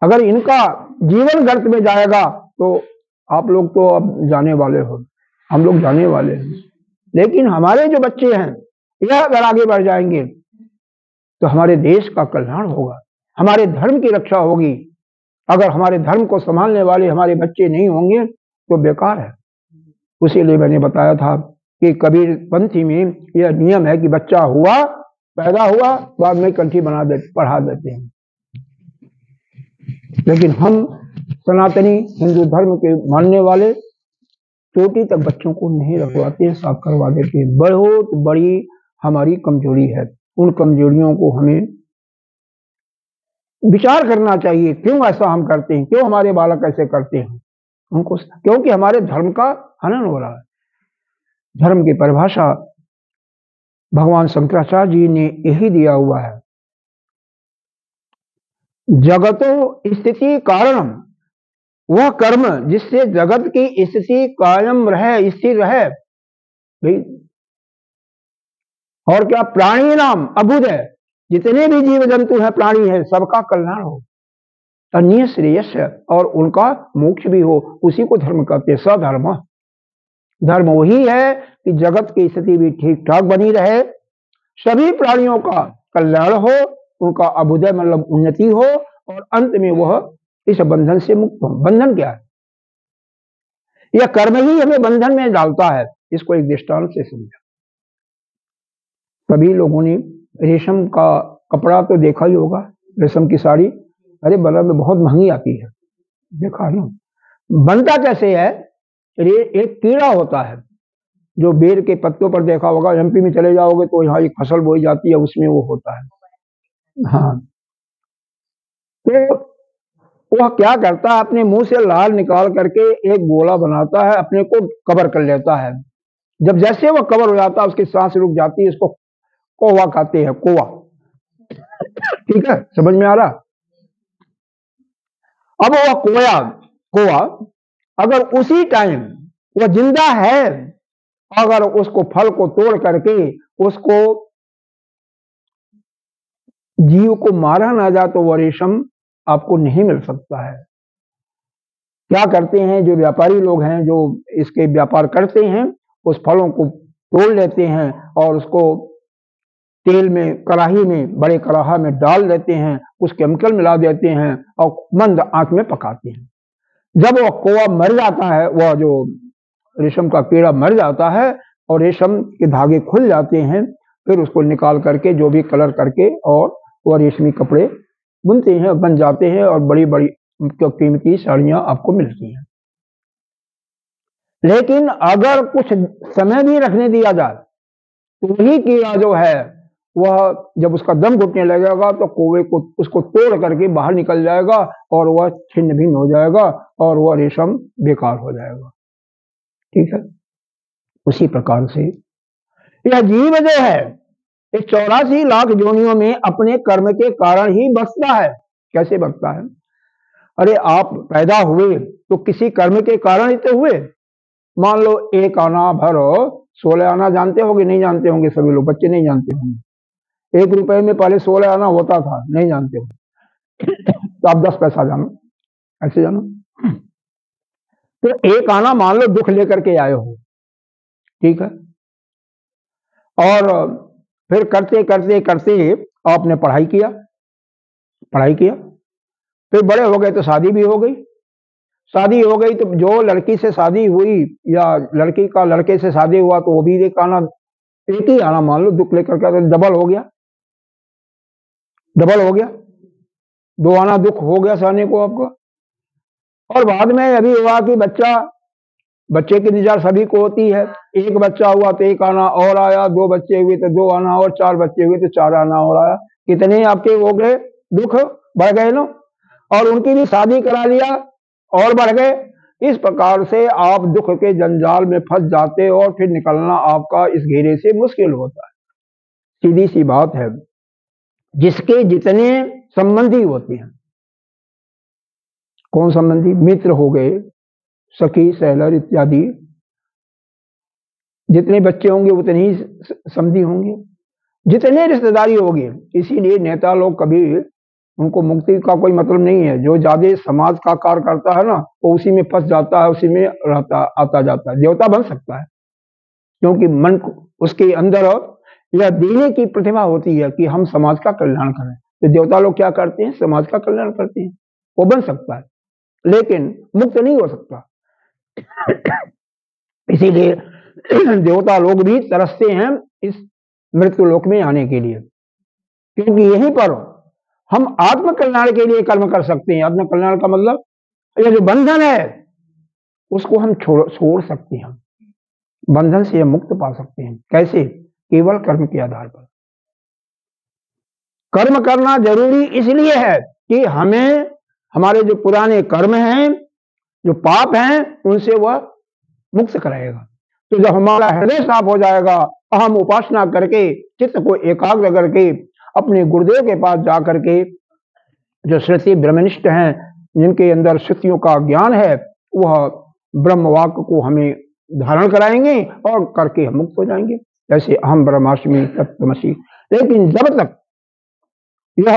[SPEAKER 1] अगर इनका जीवन गर्त में जाएगा तो आप लोग तो अब जाने वाले हो, हम लोग जाने वाले हैं, लेकिन हमारे जो बच्चे हैं यह अगर आगे बढ़ जाएंगे तो हमारे देश का कल्याण होगा, हमारे धर्म की रक्षा होगी। अगर हमारे धर्म को संभालने वाले हमारे बच्चे नहीं होंगे तो बेकार है। उसीलिए मैंने बताया था कि कबीर पंथी में यह नियम है कि बच्चा हुआ, पैदा हुआ, बाद में कंठी पढ़ा देते हैं। लेकिन हम सनातनी हिंदू धर्म के मानने वाले चोटी तक बच्चों को नहीं रखवाते, साफ करवा देते। बहुत बड़ी हमारी कमजोरी है। उन कमजोरियों को हमें विचार करना चाहिए, क्यों ऐसा हम करते हैं, क्यों हमारे बालक ऐसे करते हैं उनको, क्योंकि हमारे धर्म का हनन हो रहा है। धर्म की परिभाषा भगवान शंकराचार्य जी ने यही दिया हुआ है, जगतो स्थिति कारणम, वह कर्म जिससे जगत की स्थिति कायम रहे, स्थिर रहे भाई। और क्या, प्राणी नाम अभुदय, जितने भी जीव जंतु है, प्राणी है, सबका कल्याण हो, अन्य श्रेयस और उनका मोक्ष भी हो, उसी को धर्म कहते हैं। सधर्म, धर्म वही है कि जगत की स्थिति भी ठीक ठाक बनी रहे, सभी प्राणियों का कल्याण हो, उनका अभुदय मतलब उन्नति हो, और अंत में वह इस बंधन से मुक्त हो। बंधन क्या है? यह कर्म ही हमें बंधन में डालता है। इसको एक दृष्टांत से समझा। सभी लोगों ने रेशम का कपड़ा तो देखा ही होगा, रेशम की साड़ी, अरे बाजार में बहुत महंगी आती है, देखा है ना। बनता कैसे है? एक कीड़ा होता है जो बेर के पत्तों पर, देखा होगा, एमपी में चले जाओगे तो यहाँ एक फसल बोई जाती है, उसमें वो होता है। हाँ, तो वह क्या करता है, अपने मुंह से लाल निकाल करके एक गोला बनाता है, अपने को कवर कर लेता है। जब जैसे वह कवर हो जाता है, उसकी सांस रुक जाती है। इसको कोवा कहते हैं, कोवा। ठीक है, समझ में आ रहा? अब वह कोवा अगर उसी टाइम वह जिंदा है, अगर उसको फल को तोड़ करके उसको जीव को मारा ना जाए तो वह रेशम आपको नहीं मिल सकता है। क्या करते हैं जो व्यापारी लोग हैं, जो इसके व्यापार करते हैं, उस फलों को तोड़ लेते हैं और उसको तेल में, कढ़ाई में, बड़े कढ़ाई में डाल देते हैं, कुछ केमिकल मिला देते हैं और मंद आंच में पकाते हैं। जब वह कोवा मर जाता है, वह जो रेशम का कीड़ा मर जाता है और रेशम के धागे खुल जाते हैं, फिर उसको निकाल करके जो भी कलर करके और वह रेशमी कपड़े बुनते हैं, बन जाते हैं, और बड़ी बड़ी कीमती साड़ियां आपको मिलती हैं। लेकिन अगर कुछ समय भी रखने दिया जाए तो वही कीड़ा जो है वह जब उसका दम घुटने लगेगा तो कोवे को उसको तोड़ करके बाहर निकल जाएगा और वह छिन्न भिन्न हो जाएगा और वह रेशम बेकार हो जाएगा। ठीक है, उसी प्रकार से यह जीव जो है इस 84 लाख योनियों में अपने कर्म के कारण ही बचता है। कैसे बचता है? अरे आप पैदा हुए तो किसी कर्म के कारण ही तो हुए। मान लो एक आना भरो 16 आना, जानते होंगे? नहीं जानते होंगे सभी लोग, बच्चे नहीं जानते होंगे। 1 रुपए में पहले 16 आना होता था, नहीं जानते हो तो आप 10 पैसा जानो, ऐसे जानो। तो एक आना मान लो दुख लेकर के आए हो, ठीक है, और फिर करते करते करते आपने पढ़ाई किया, फिर बड़े हो गए तो शादी भी हो गई, शादी हो गई तो जो लड़की से शादी हुई या लड़की का लड़के से शादी हुआ तो वो भी एक आना, एक ही आना मान लो दुख लेकर के, तो डबल हो गया, डबल हो गया, 2 आना दुख हो गया सहने को आपको। और बाद में अभी हुआ कि बच्चे की इंतजार सभी को होती है, एक बच्चा हुआ तो 1 आना और आया, 2 बच्चे हुए तो 2 आना और, 4 बच्चे हुए तो 4 आना और आया। कितने आपके हो गए, दुख बढ़ गए ना। और उनकी भी शादी करा लिया और बढ़ गए। इस प्रकार से आप दुख के जंजाल में फंस जाते हो और फिर निकलना आपका इस घेरे से मुश्किल होता है। सीधी सी बात है, जिसके जितने संबंधी होते हैं, कौन संबंधी, मित्र हो गए, सखी सहेलर इत्यादि, जितने बच्चे होंगे उतने ही समधी होंगे, जितने रिश्तेदारी होगी। इसीलिए नेता लोग कभी, उनको मुक्ति का कोई मतलब नहीं है। जो ज्यादा समाज का कार्य करता है ना, वो उसी में फंस जाता है, उसी में रहता आता जाता है। देवता बन सकता है क्योंकि मन उसके अंदर यह देने की प्रतिभा होती है कि हम समाज का कल्याण करें। तो देवता लोग क्या करते हैं, समाज का कल्याण करते हैं। वो बन सकता है लेकिन मुक्त नहीं हो सकता। इसीलिए देवता लोग भी तरसते हैं इस मृत्यु लोक में आने के लिए, क्योंकि यहीं पर हम आत्म कल्याण के लिए कर्म कर सकते हैं। आत्म कल्याण का मतलब यह जो बंधन है उसको हम छोड़ सकते हैं, बंधन से मुक्त पा सकते हैं। कैसे? केवल कर्म के आधार पर। कर्म करना जरूरी इसलिए है कि हमें हमारे जो पुराने कर्म हैं, जो पाप हैं, उनसे वह मुक्त कराएगा। तो जब हमारा हृदय साफ हो जाएगा, हम उपासना करके चित्त को एकाग्र करके अपने गुरुदेव के पास जाकर के, जो श्रुति ब्रह्मनिष्ठ हैं, जिनके अंदर श्रुतियों का ज्ञान है, वह ब्रह्म वाक्य को हमें धारण कराएंगे और करके हम मुक्त हो जाएंगे। जैसे अहम ब्रह्मास्मि तत्त्वमसि। लेकिन जब तक यह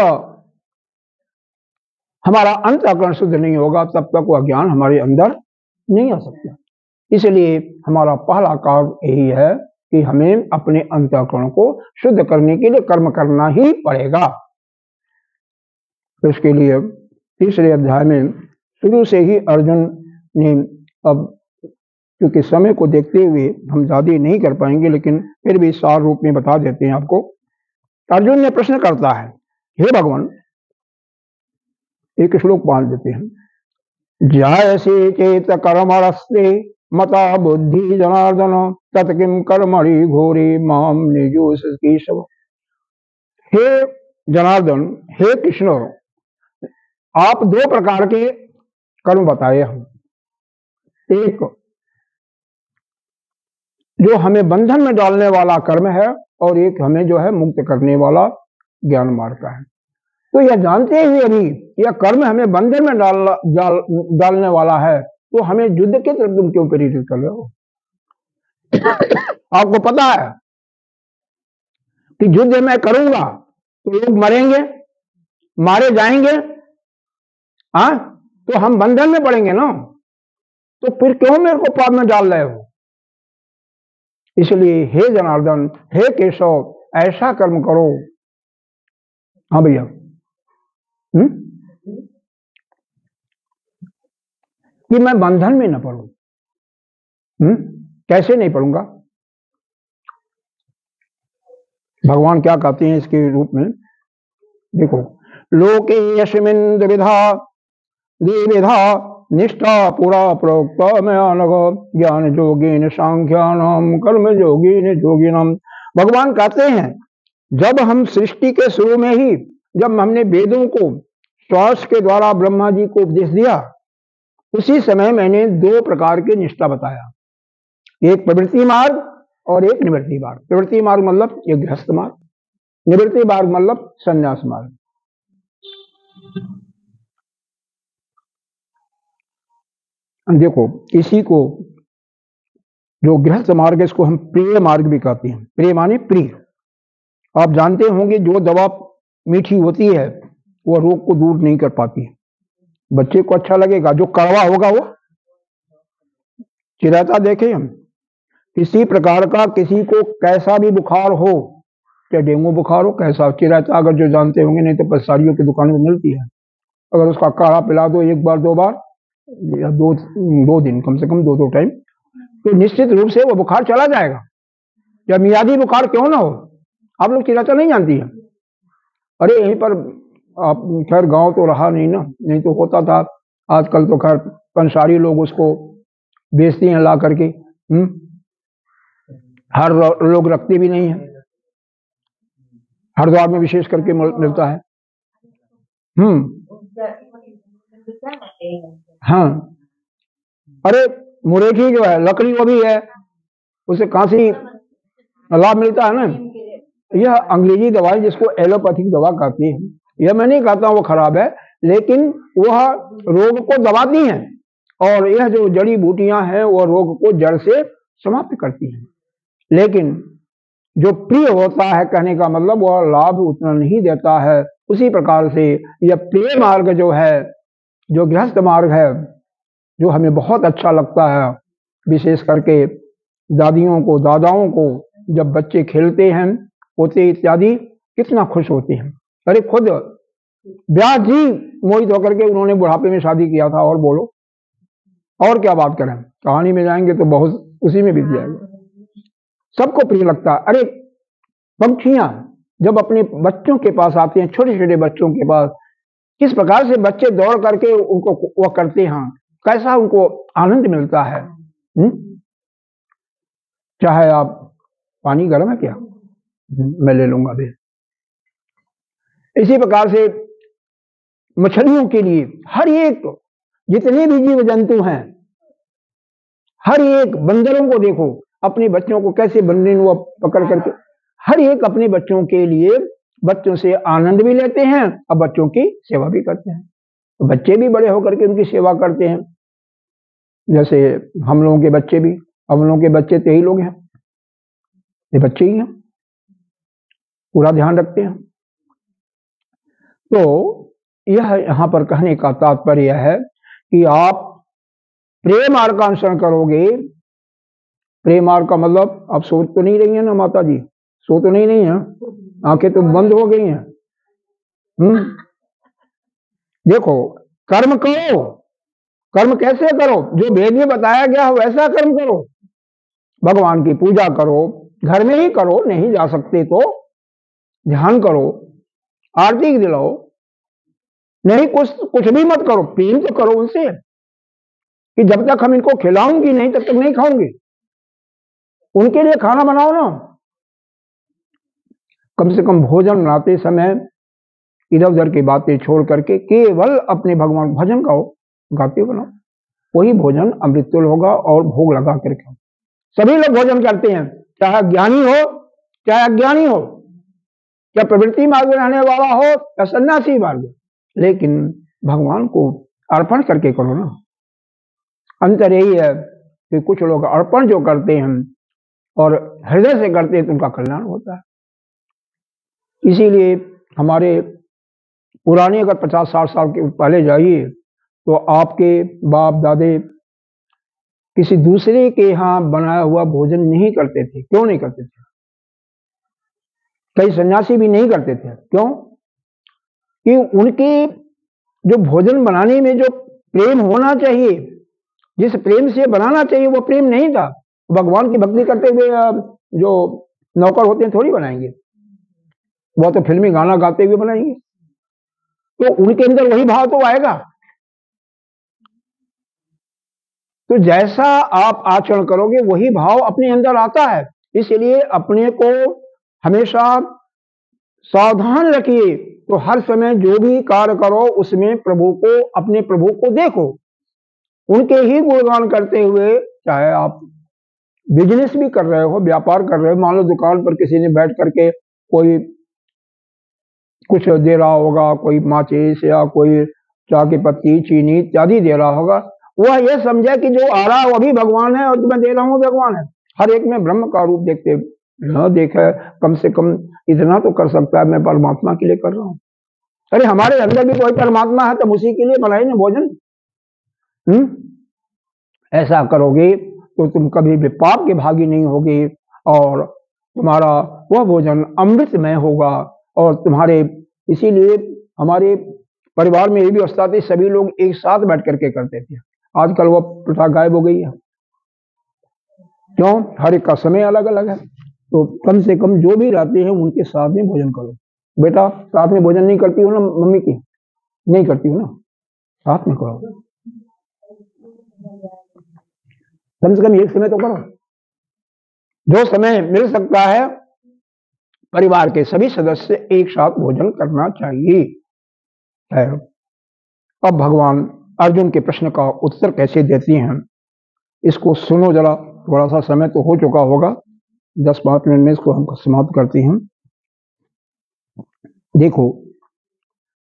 [SPEAKER 1] हमारा अंतःकरण शुद्ध नहीं होगा, तब तक वह ज्ञान हमारे अंदर नहीं आ सकता। इसलिए हमारा पहला कार्य यही है कि हमें अपने अंतःकरण को शुद्ध करने के लिए कर्म करना ही पड़ेगा। तो इसके लिए तीसरे अध्याय में शुरू से ही अर्जुन ने, अब क्योंकि समय को देखते हुए हम ज्यादा नहीं कर पाएंगे, लेकिन फिर भी सार रूप में बता देते हैं आपको। अर्जुन ने प्रश्न करता है, हे भगवान, एक श्लोक मान देते हैं, जायसे चेत कर्मणस्ते मता बुद्धि जनार्दन तत्किं कर्मणि घोरे माम निजोषसि केशव। हे जनार्दन, हे कृष्ण, आप 2 प्रकार के कर्म बताए हम। एक जो हमें बंधन में डालने वाला कर्म है, और एक हमें जो है मुक्त करने वाला ज्ञान मार्ग का है। तो यह जानते हुए भी यह कर्म हमें बंधन में डालने वाला है, तो हमें युद्ध के तरफ तुम क्यों प्रेरित कर रहे हो? आपको पता है कि युद्ध मैं करूंगा तो लोग मरेंगे, मारे जाएंगे, हाँ, तो हम बंधन में पड़ेंगे ना। तो फिर क्यों मेरे को पाप में डाल रहे हो? इसलिए हे जनार्दन, हे केशव, ऐसा कर्म करो। हाँ भैया, कि मैं बंधन में न पड़ूं। कैसे नहीं पड़ूंगा? भगवान क्या कहते हैं इसके रूप में, देखो, लोके यस्मिन् द्विविधा निष्ठा पुरा प्रोक्त मयानघ ज्ञान योगेन सांख्यानाम कर्म योगेन योगिनाम। भगवान कहते हैं, जब हम सृष्टि के शुरू में ही, जब हमने वेदों को श्वास के द्वारा ब्रह्मा जी को उपदेश दिया, उसी समय मैंने 2 प्रकार की निष्ठा बताया, एक प्रवृत्ति मार्ग और एक निवृत्ति मार्ग। प्रवृत्ति मार्ग मतलब एक गृहस्थ मार्ग, निवृत्ति मार्ग मतलब संन्यास मार्ग। देखो, इसी को जो गृहस्थ मार्ग है, इसको हम प्रिय मार्ग भी कहते हैं। प्रिय माने प्रिय। आप जानते होंगे, जो दवा मीठी होती है वो रोग को दूर नहीं कर पाती। बच्चे को अच्छा लगेगा, जो कड़वा होगा वो चिराता। देखे हम, किसी प्रकार का, किसी को कैसा भी बुखार हो, चाहे डेंगू बुखार हो, कैसा चिराता, अगर जो जानते होंगे, नहीं तो पसारियों की दुकान में मिलती है, अगर उसका काढ़ा पिला दो 1 बार 2 बार, या 2 दिन कम से कम 2 टाइम, तो निश्चित रूप से वो बुखार चला जाएगा। या मियादी बुखार क्यों ना हो, आप लोग चिराचा नहीं जानती है? अरे यहीं पर आप, खैर गांव तो रहा नहीं ना, नहीं तो होता था। आजकल तो खैर पंसारी लोग उसको बेचते हैं ला करके। हर लोग रखते भी नहीं है, हरिद्वार में विशेष करके मिलता है। हाँ, अरे मुरेठी जो है लकड़ी वो भी है, उसे खांसी लाभ मिलता है ना। यह अंग्रेजी दवाई जिसको एलोपैथिक दवा कहती है, यह मैं नहीं कहता वो खराब है, लेकिन वह रोग को दबाती हैं, और यह जो जड़ी बूटियां हैं वह रोग को जड़ से समाप्त करती हैं। लेकिन जो प्रिय होता है, कहने का मतलब वह लाभ उतना नहीं देता है। उसी प्रकार से यह प्रिय मार्ग जो है, जो गृहस्थ मार्ग है, जो हमें बहुत अच्छा लगता है, विशेष करके दादियों को दादाओं को, जब बच्चे खेलते हैं पोते इत्यादि कितना खुश होते हैं। अरे खुद व्यास जी मोहित होकर के उन्होंने बुढ़ापे में शादी किया था, और बोलो और क्या बात करें, कहानी में जाएंगे तो बहुत उसी में बीत जाएगा। सबको प्रिय लगता है। अरे पंछियां जब अपने बच्चों के पास आते हैं, छोटे छोटे बच्चों के पास, किस प्रकार से बच्चे दौड़ करके उनको वह करते हैं, कैसा उनको आनंद मिलता है। चाहे आप, पानी गर्म है क्या? मैं ले लूंगा अभी। इसी प्रकार से मछलियों के लिए हर एक, जितने भी जीव जंतु हैं, हर एक, बंदरों को देखो अपने बच्चों को कैसे बंदर वो पकड़ करके, हर एक अपने बच्चों के लिए बच्चों से आनंद भी लेते हैं और बच्चों की सेवा भी करते हैं। तो बच्चे भी बड़े होकर के उनकी सेवा करते हैं, जैसे हम लोगों के बच्चे भी, हम लोगों के बच्चे तो यही लोग हैं, ये बच्चे ही हैं, पूरा ध्यान रखते हैं। तो यह यहाँ पर कहने का तात्पर्य है कि आप प्रेम मार्ग का अनुसरण करोगे। प्रेम मार्ग का मतलब, आप सोच तो नहीं रही है ना माता जी? सो तो नहीं है, आंखें तो बंद हो गई हैं। देखो, कर्म करो। कर्म कैसे करो? जो वेद में बताया गया हो वैसा कर्म करो। भगवान की पूजा करो, घर में ही करो, नहीं जा सकते तो ध्यान करो, आरती दिलाओ, नहीं कुछ भी मत करो, प्रेम तो करो उनसे कि जब तक हम इनको खिलाऊंगी नहीं तब तक नहीं खाऊंगी। उनके लिए खाना बनाओ ना, कम से कम भोजन बनाते समय इधर उधर की बातें छोड़ करके केवल अपने भगवान भजन गाओ, गाते बनाओ, वही भोजन अमृतुल्य होगा। और भोग लगा करके सभी लोग भोजन करते हैं, चाहे ज्ञानी हो चाहे अज्ञानी हो, चाहे प्रवृत्ति मार्ग में रहने वाला हो या सन्यासी मार्ग, लेकिन भगवान को अर्पण करके करो ना। अंतर यही है कि कुछ लोग अर्पण जो करते हैं और हृदय से करते हैं तो उनका कल्याण होता है। इसीलिए हमारे पुराने, अगर 50-60 साल के पहले जाइए तो आपके बाप दादे किसी दूसरे के यहाँ बनाया हुआ भोजन नहीं करते थे। क्यों नहीं करते थे? कई सन्यासी भी नहीं करते थे। क्यों? कि उनके जो भोजन बनाने में जो प्रेम होना चाहिए, जिस प्रेम से बनाना चाहिए, वो प्रेम नहीं था। भगवान की भक्ति करते हुए जो नौकर होते हैं थोड़ी बनाएंगे, वो तो फिल्मी गाना गाते हुए बनाएंगे। तो उनके अंदर वही भाव तो आएगा। तो जैसा आप आचरण करोगे वही भाव अपने अंदर आता है। इसलिए अपने को हमेशा सावधान रखिए। तो हर समय जो भी कार्य करो उसमें प्रभु को, अपने प्रभु को देखो, उनके ही गुणगान करते हुए। चाहे आप बिजनेस भी कर रहे हो, व्यापार कर रहे हो, मान लो दुकान पर किसी ने बैठ करके कोई कुछ दे रहा होगा, कोई माचिस या कोई चाय की पत्ती, चीनी इत्यादि दे रहा होगा, वह यह समझे कि जो आ रहा है वो भी भगवान है और जो मैं दे रहा हूँ भगवान है। हर एक में ब्रह्म का रूप देखते न देखे, कम से कम इतना तो कर सकता है, मैं परमात्मा के लिए कर रहा हूँ। अरे हमारे अंदर भी कोई परमात्मा है तो उसी के लिए बनाए ना भोजन। ऐसा करोगे तो तुम कभी भी पाप के भागी नहीं होगे और तुम्हारा वह भोजन अमृतमय होगा। और तुम्हारे, इसीलिए हमारे परिवार में ये भी व्यवस्था थी, सभी लोग एक साथ बैठ करके करते थे। आजकल वो प्रथा गायब हो गई है। क्यों? हर एक का समय अलग अलग है। तो कम से कम जो भी रहते हैं उनके साथ में भोजन करो। बेटा साथ में भोजन नहीं करती हो ना मम्मी की? नहीं करती हो ना, साथ में करो, कम से कम एक समय तो करो। जो समय मिल सकता है परिवार के सभी सदस्य एक साथ भोजन करना चाहिए है। अब भगवान अर्जुन के प्रश्न का उत्तर कैसे देती हैं इसको सुनो जरा। थोड़ा सा समय तो हो चुका होगा, 10-5 मिनट में इसको हम समाप्त करते हैं। देखो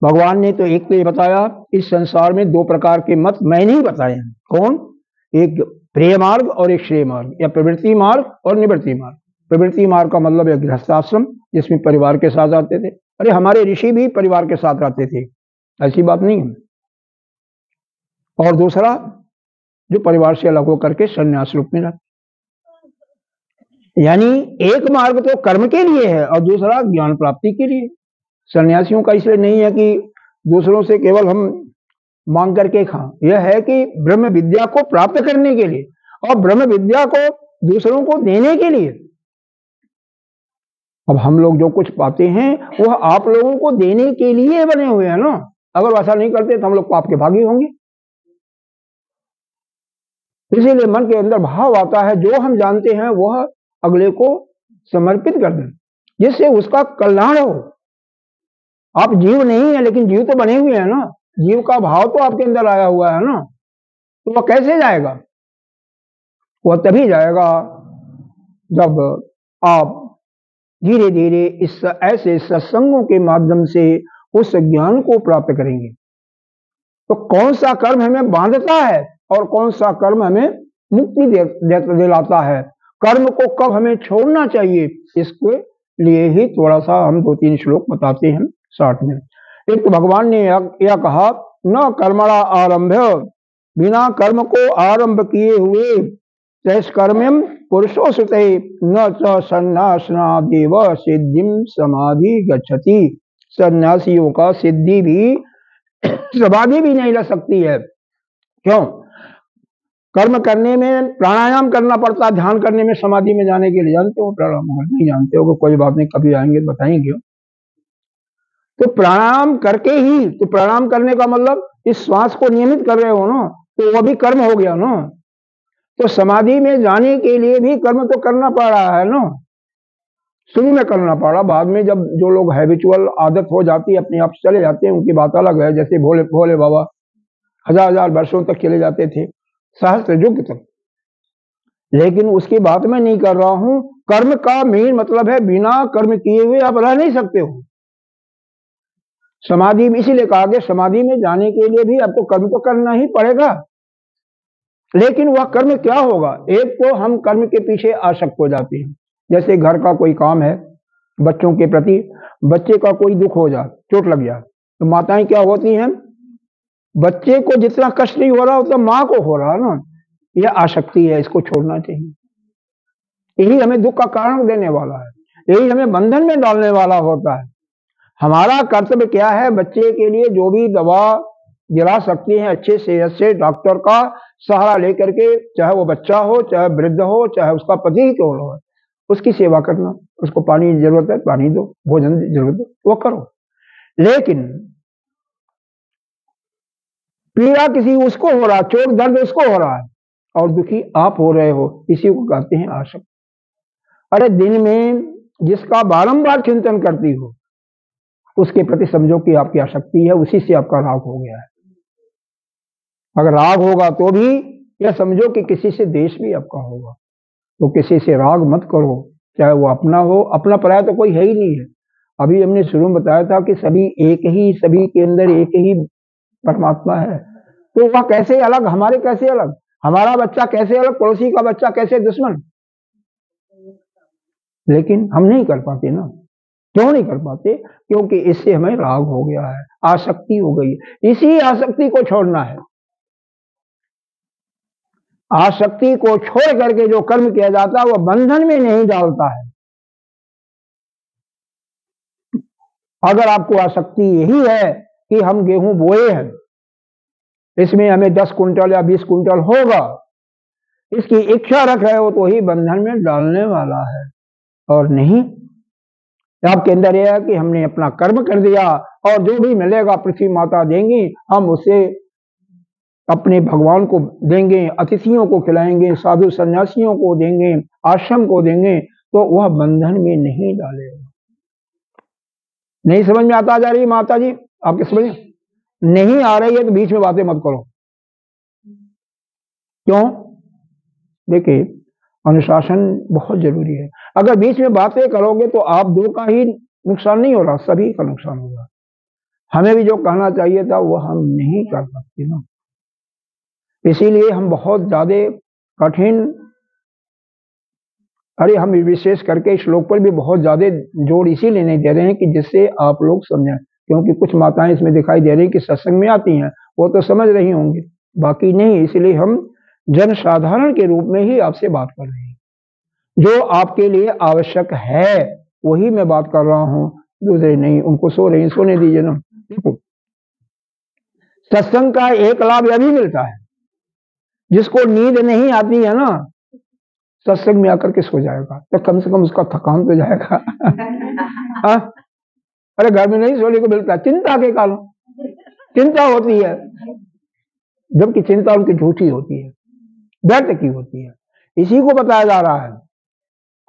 [SPEAKER 1] भगवान ने तो एक तो ये बताया, इस संसार में 2 प्रकार के मत मैंने ही बताए हैं। कौन? एक प्रिय मार्ग और एक श्रेय मार्ग, या प्रवृत्ति मार्ग और निवृत्ति मार्ग। प्रवृत्ति मार्ग का मतलब है गृहस्थाश्रम, जिसमें परिवार के साथ आते थे। अरे हमारे ऋषि भी परिवार के साथ रहते थे, ऐसी बात नहीं है। और दूसरा जो परिवार से अलग होकर के संन्यास रूप में रहते, यानी एक मार्ग तो कर्म के लिए है और दूसरा ज्ञान प्राप्ति के लिए। सन्यासियों का इसलिए नहीं है कि दूसरों से केवल हम मांग करके खाएं, यह है कि ब्रह्म विद्या को प्राप्त करने के लिए और ब्रह्म विद्या को दूसरों को देने के लिए। अब हम लोग जो कुछ पाते हैं वह आप लोगों को देने के लिए बने हुए हैं ना। अगर वैसा नहीं करते तो हम लोग पाप के भागी होंगे। इसीलिए मन के अंदर भाव आता है जो हम जानते हैं वह अगले को समर्पित कर दें, जिससे उसका कल्याण हो। आप जीव नहीं है लेकिन जीव तो बने हुए हैं ना, जीव का भाव तो आपके अंदर आया हुआ है ना, तो वह कैसे जाएगा? वह तभी जाएगा जब आप धीरे धीरे इस ऐसे सत्संगों के माध्यम से उस ज्ञान को प्राप्त करेंगे। तो कौन सा कर्म हमें बांधता है और कौन सा कर्म हमें मुक्ति दिलाता है, कर्म को कब हमें छोड़ना चाहिए, इसके लिए ही थोड़ा सा हम 2-3 श्लोक बताते हैं शॉर्ट में। एक तो भगवान ने यह कहा, न कर्मणा आरंभ्य, बिना कर्म को आरंभ किए हुए तैष्कर्म्यम पुरुषो सुते न च सन्यासनादेव सिद्धिम समाधि गच्छति। सन्यासियों का सिद्धि भी समाधि भी नहीं लग सकती है। क्यों? कर्म करने में प्राणायाम करना पड़ता है, ध्यान करने में, समाधि में जाने के लिए। जानते हो प्राणायाम? नहीं जानते हो, कोई बात नहीं, कभी आएंगे तो बताएंगे। तो प्राणायाम करके ही, तो प्राणायाम करने का मतलब इस श्वास को नियमित कर रहे हो ना, तो वह भी कर्म हो गया ना। तो समाधि में जाने के लिए भी कर्म तो करना पड़ रहा है ना। शुरू में करना पड़ा, बाद में जब जो लोग हैबिचुअल आदत हो जाती है अपने आप चले जाते हैं, उनकी बात अलग है। जैसे भोले भोले बाबा 1000 वर्षों तक चले जाते थे, सहस्त्र युग तक। लेकिन उसकी बात मैं नहीं कर रहा हूं। कर्म का मेन मतलब है बिना कर्म किए हुए आप रह नहीं सकते हो। समाधि में इसीलिए कहा गया, समाधि में जाने के लिए भी आपको कर्म तो करना ही पड़ेगा। लेकिन वह कर्म क्या होगा? एक तो हम कर्म के पीछे आसक्त हो जाते हैं। जैसे घर का कोई काम है, बच्चों के प्रति, बच्चे का कोई दुख हो जाए, चोट लग जाए, तो माताएं क्या होती हैं, बच्चे को जितना कष्ट नहीं हो रहा उतना माँ को हो रहा ना। यह आसक्ति है, इसको छोड़ना चाहिए। यही हमें दुख का कारण देने वाला है, यही हमें बंधन में डालने वाला होता है। हमारा कर्तव्य क्या है? बच्चे के लिए जो भी दवा दिला सकते हैं अच्छे से अच्छे डॉक्टर का सहारा लेकर के, चाहे वो बच्चा हो, चाहे वृद्ध हो, चाहे उसका पति ही क्यों हो, उसकी सेवा करना। उसको पानी की जरूरत है, पानी दो, भोजन की जरूरत है, वो करो। लेकिन पीड़ा किसी उसको हो रहा, चोट दर्द उसको हो रहा है और दुखी आप हो रहे हो, इसी को कहते हैं आसक्त। अरे दिन में जिसका बारंबार चिंतन करती हो उसके प्रति समझो कि आपकी आसक्ति है, उसी से आपका राग हो गया है। अगर राग होगा तो भी यह समझो कि किसी से द्वेष भी आपका होगा। तो किसी से राग मत करो, चाहे वो अपना हो, अपना पराया तो कोई है ही नहीं है। अभी हमने शुरू में बताया था कि सभी एक ही, सभी के अंदर एक ही परमात्मा है। तो वह कैसे अलग, हमारे कैसे अलग, हमारा बच्चा कैसे अलग, पड़ोसी का बच्चा कैसे दुश्मन। लेकिन हम नहीं कर पाते ना। क्यों नहीं कर पाते? क्योंकि इससे हमें राग हो गया है, आसक्ति हो गई है। इसी आसक्ति को छोड़ना है। आसक्ति को छोड़ करके जो कर्म किया जाता है वह बंधन में नहीं डालता है। अगर आपको आसक्ति यही है कि हम गेहूं बोए हैं इसमें हमें 10 कुंटल या 20 कुंटल होगा, इसकी इच्छा रख रहे हो तो ही बंधन में डालने वाला है, और नहीं। आपके अंदर यह है कि हमने अपना कर्म कर दिया और जो भी मिलेगा पृथ्वी माता देंगी, हम उसे अपने भगवान को देंगे, अतिथियों को खिलाएंगे, साधु सन्यासियों को देंगे, आश्रम को देंगे, तो वह बंधन में नहीं डालेगा। नहीं समझ में आता जा रही माता जी आपके? समझ नहीं आ रही है तो बीच में बातें मत करो। क्यों? देखिए, अनुशासन बहुत जरूरी है। अगर बीच में बातें करोगे तो आप दो का ही नुकसान नहीं हो रहा, सभी का नुकसान होगा। हमें भी जो कहना चाहिए था वो हम नहीं कर सकते ना, इसीलिए हम बहुत ज्यादा कठिन, अरे हम विशेष करके श्लोक पर भी बहुत ज्यादा जोर इसीलिए नहीं दे रहे हैं कि जिससे आप लोग समझें, क्योंकि कुछ माताएं इसमें दिखाई दे रही कि सत्संग में आती हैं, वो तो समझ रही होंगी, बाकी नहीं। इसलिए हम जन साधारण के रूप में ही आपसे बात कर रहे हैं, जो आपके लिए आवश्यक है वही मैं बात कर रहा हूं, दूसरे नहीं। उनको सो रही, सोने दीजिए ना। देखो, सत्संग का एक लाभ यह भी मिलता है, जिसको नींद नहीं आती है ना, सत्संग में आकर के सो जाएगा तो कम से कम उसका थकान तो जाएगा। अरे घर में नहीं सोने को मिलता, चिंता के कारण चिंता होती है, जबकि चिंता उनकी झूठी होती है, व्यर्थ की होती है। इसी को बताया जा रहा है,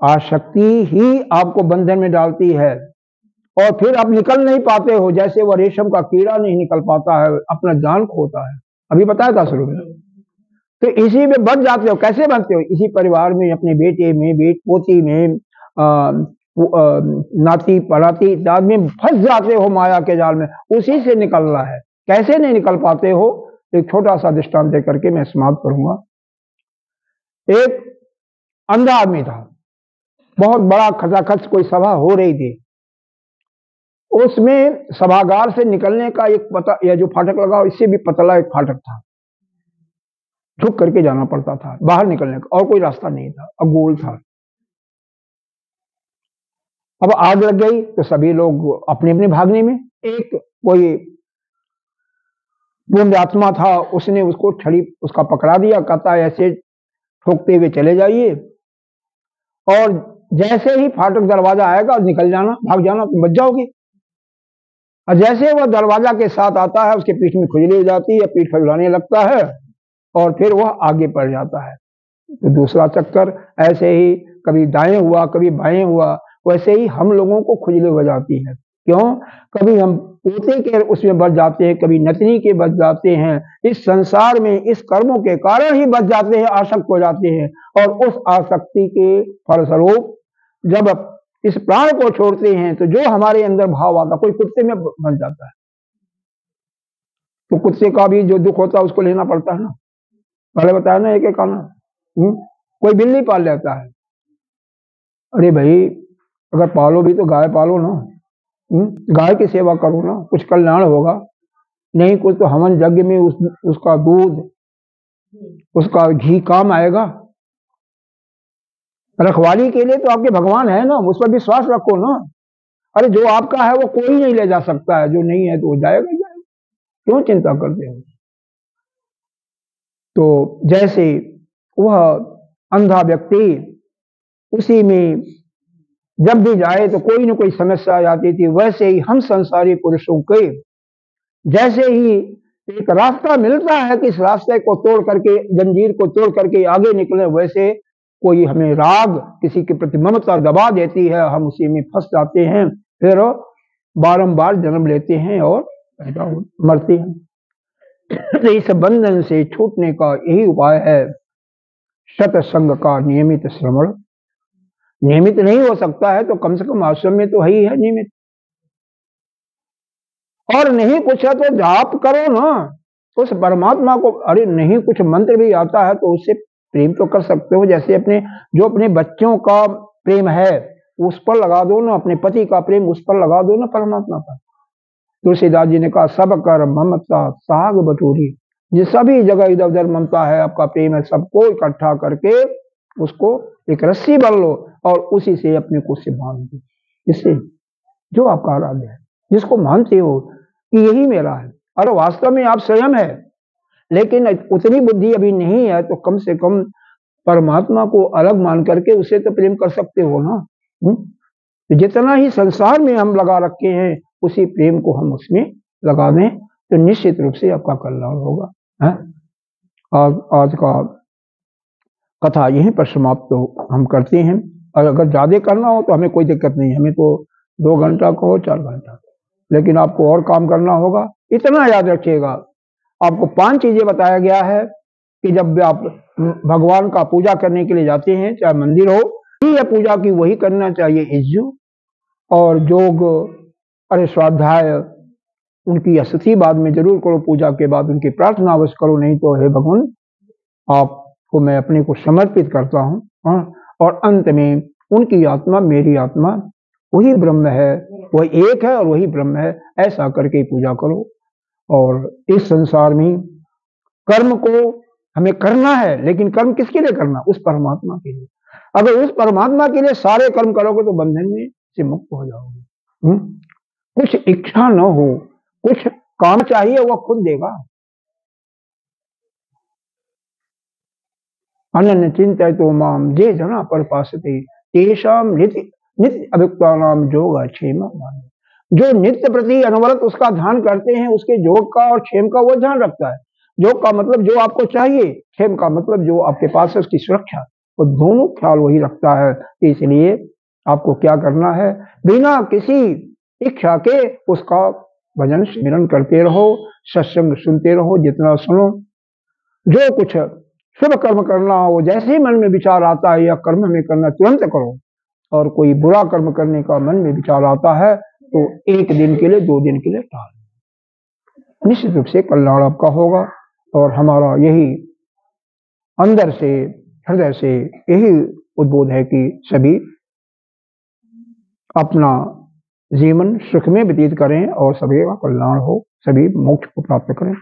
[SPEAKER 1] आसक्ति ही आपको बंधन में डालती है और फिर आप निकल नहीं पाते हो, जैसे वह रेशम का कीड़ा नहीं निकल पाता है, अपना जान खोता है। अभी बताया था शुरू में। तो इसी में बच जाते हो। कैसे बनते हो? इसी परिवार में, अपने बेटे में, पोती में, नाती पड़ाती इत्यादि में फंस जाते हो माया के जाल में, उसी से निकलना है। कैसे नहीं निकल पाते हो? एक छोटा सा दृष्टांत देकर के मैं समाप्त करूंगा। एक अंधा आदमी था, बहुत बड़ा खचाखच कोई सभा हो रही थी, उसमें सभागार से निकलने का एक पता, या जो फाटक लगा इससे भी पतला एक फाटक था, झुक करके जाना पड़ता था बाहर निकलने का, और कोई रास्ता नहीं था, अब गोल था। अब आग लग गई तो सभी लोग अपने अपने भागने में। एक कोई पुण्य आत्मा था, उसने उसको छड़ी उसका पकड़ा दिया, कहता है ऐसे ठोकते हुए चले जाइए, और जैसे ही फाटक दरवाजा आएगा निकल जाना, भाग जाना, तुम बच जाओगे। और जैसे वह दरवाजा के साथ आता है, उसके पीठ में खुजली हो जाती है, पीठ फैलाने लगता है, और फिर वह आगे बढ़ जाता है। तो दूसरा चक्कर ऐसे ही कभी दाएं हुआ कभी बाएं हुआ, वैसे ही हम लोगों को खुजली हो जाती है। क्यों? कभी हम पोते के उसमें बच जाते हैं, कभी नतनी के बच जाते हैं। इस संसार में इस कर्मों के कारण ही बच जाते हैं, आसक्त हो जाते हैं, और उस आसक्ति के फलस्वरूप जब इस प्राण को छोड़ते हैं तो जो हमारे अंदर भाव आता, कोई कुत्ते में बन जाता है तो कुत्ते का भी जो दुख होता है उसको लेना पड़ता है ना, पहले बताया ना, एक एक आना। कोई बिल्ली पाल लेता है, अरे भाई अगर पालो भी तो गाय पालो ना, गाय की सेवा करो ना, कुछ कल्याण होगा। नहीं कुछ तो हवन यज्ञ में उसका दूध, उसका घी काम आएगा। रखवाली के लिए तो आपके भगवान है ना, उस पर विश्वास रखो ना। अरे जो आपका है वो कोई नहीं ले जा सकता है, जो नहीं है तो वो जाएगा ही जाएगा, क्यों चिंता करते हो? तो जैसे वह अंधा व्यक्ति उसी में जब भी जाए तो कोई न कोई समस्या आ जाती थी, वैसे ही हम संसारी पुरुषों के जैसे ही एक रास्ता मिलता है कि इस रास्ते को तोड़ करके, जंजीर को तोड़ करके आगे निकले, वैसे कोई हमें राग, किसी के प्रति ममता दबा देती है, हम उसी में फंस जाते हैं, फिर बारंबार जन्म लेते हैं और पैदा मरते हैं। तो इस बंधन से छूटने का यही उपाय है सत्संग का नियमित श्रवण। नियमित नहीं हो सकता है तो कम से कम आश्रम में तो ही है नियमित, और नहीं कुछ है तो जाप करो ना उस परमात्मा को। अरे नहीं कुछ मंत्र भी आता है तो उससे प्रेम तो कर सकते हो, जैसे अपने बच्चों का प्रेम है उस पर लगा दो ना, अपने पति का प्रेम उस पर लगा दो ना, परमात्मा पर। तुलसीदास जी ने कहा सब कर ममता साग बटोरी, जिस सभी जगह इधर उधर ममता है, आपका प्रेम है, सबको इकट्ठा करके उसको एक रस्सी बन लो और उसी से अपने को से बांध दो। इससे जो आपका आराध्य है, जिसको मानते हो कि यही मेरा है, और वास्तव में आप स्वयं है, लेकिन उतनी बुद्धि अभी नहीं है, तो कम से कम परमात्मा को अलग मान करके उसे तो प्रेम कर सकते हो ना। तो जितना ही संसार में हम लगा रखे हैं, उसी प्रेम को हम उसमें लगा दें तो निश्चित रूप से आपका कल्याण होगा। आज का कथा यहीं पर समाप्त तो हम करते हैं, और अगर ज़्यादा करना हो तो हमें कोई दिक्कत नहीं, हमें तो 2 घंटा कहो 4 घंटा, लेकिन आपको और काम करना होगा। इतना याद रखिएगा, आपको 5 चीजें बताया गया है कि जब आप भगवान का पूजा करने के लिए जाते हैं, चाहे मंदिर हो या पूजा की, वही करना चाहिए इज्जू और जोग। अरे स्वाध्याय उनकी स्तुति बाद में जरूर करो, पूजा के बाद उनकी प्रार्थना अवश्य करो, नहीं तो हे भगवान आपको मैं अपने को समर्पित करता हूँ। और अंत में उनकी आत्मा मेरी आत्मा वही ब्रह्म है, वही एक है और वही ब्रह्म है, ऐसा करके पूजा करो। और इस संसार में कर्म को हमें करना है, लेकिन कर्म किसके लिए करना? उस परमात्मा के लिए। अगर उस परमात्मा के लिए सारे कर्म करोगे तो बंधन में से मुक्त हो जाओगे। कुछ इच्छा न हो, कुछ काम चाहिए, वह खुद देगा। अनन्य चिंतयतो माम जे जना परपासते तेषाम नित्य अभियुक्तानाम योग क्षेम। जो नित्य प्रति अनवरत उसका ध्यान करते हैं, उसके योग का और क्षेम का वो ध्यान रखता है। योग का मतलब जो आपको चाहिए, क्षेम का मतलब जो आपके पास है उसकी सुरक्षा, वो दोनों ख्याल वही रखता है। इसलिए आपको क्या करना है, बिना किसी इच्छा के उसका भजन स्मरण करते रहो, सत्संग सुनते रहो, जितना सुनो। जो कुछ शुभ कर्म करना हो, जैसे ही मन में विचार आता है या कर्म में करना, तुरंत करो। और कोई बुरा कर्म करने का मन में विचार आता है तो 1 दिन के लिए 2 दिन के लिए टाल। निश्चित रूप से कल्याण आपका होगा। और हमारा यही अंदर से, हृदय से यही उद्बोध है कि सभी अपना जीवन सुख में व्यतीत करें और सभी का कल्याण हो, सभी मोक्ष को प्राप्त करें।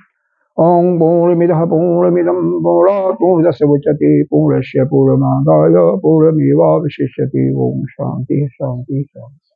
[SPEAKER 1] ओम पूर्णमिदः पूर्णमिदं पूर्णात् पूर्णस्य मुच्यते पूर्णस्य पूर्णमादाय पूर्णमेवावशिष्यते। ओम शांति शांति शांति।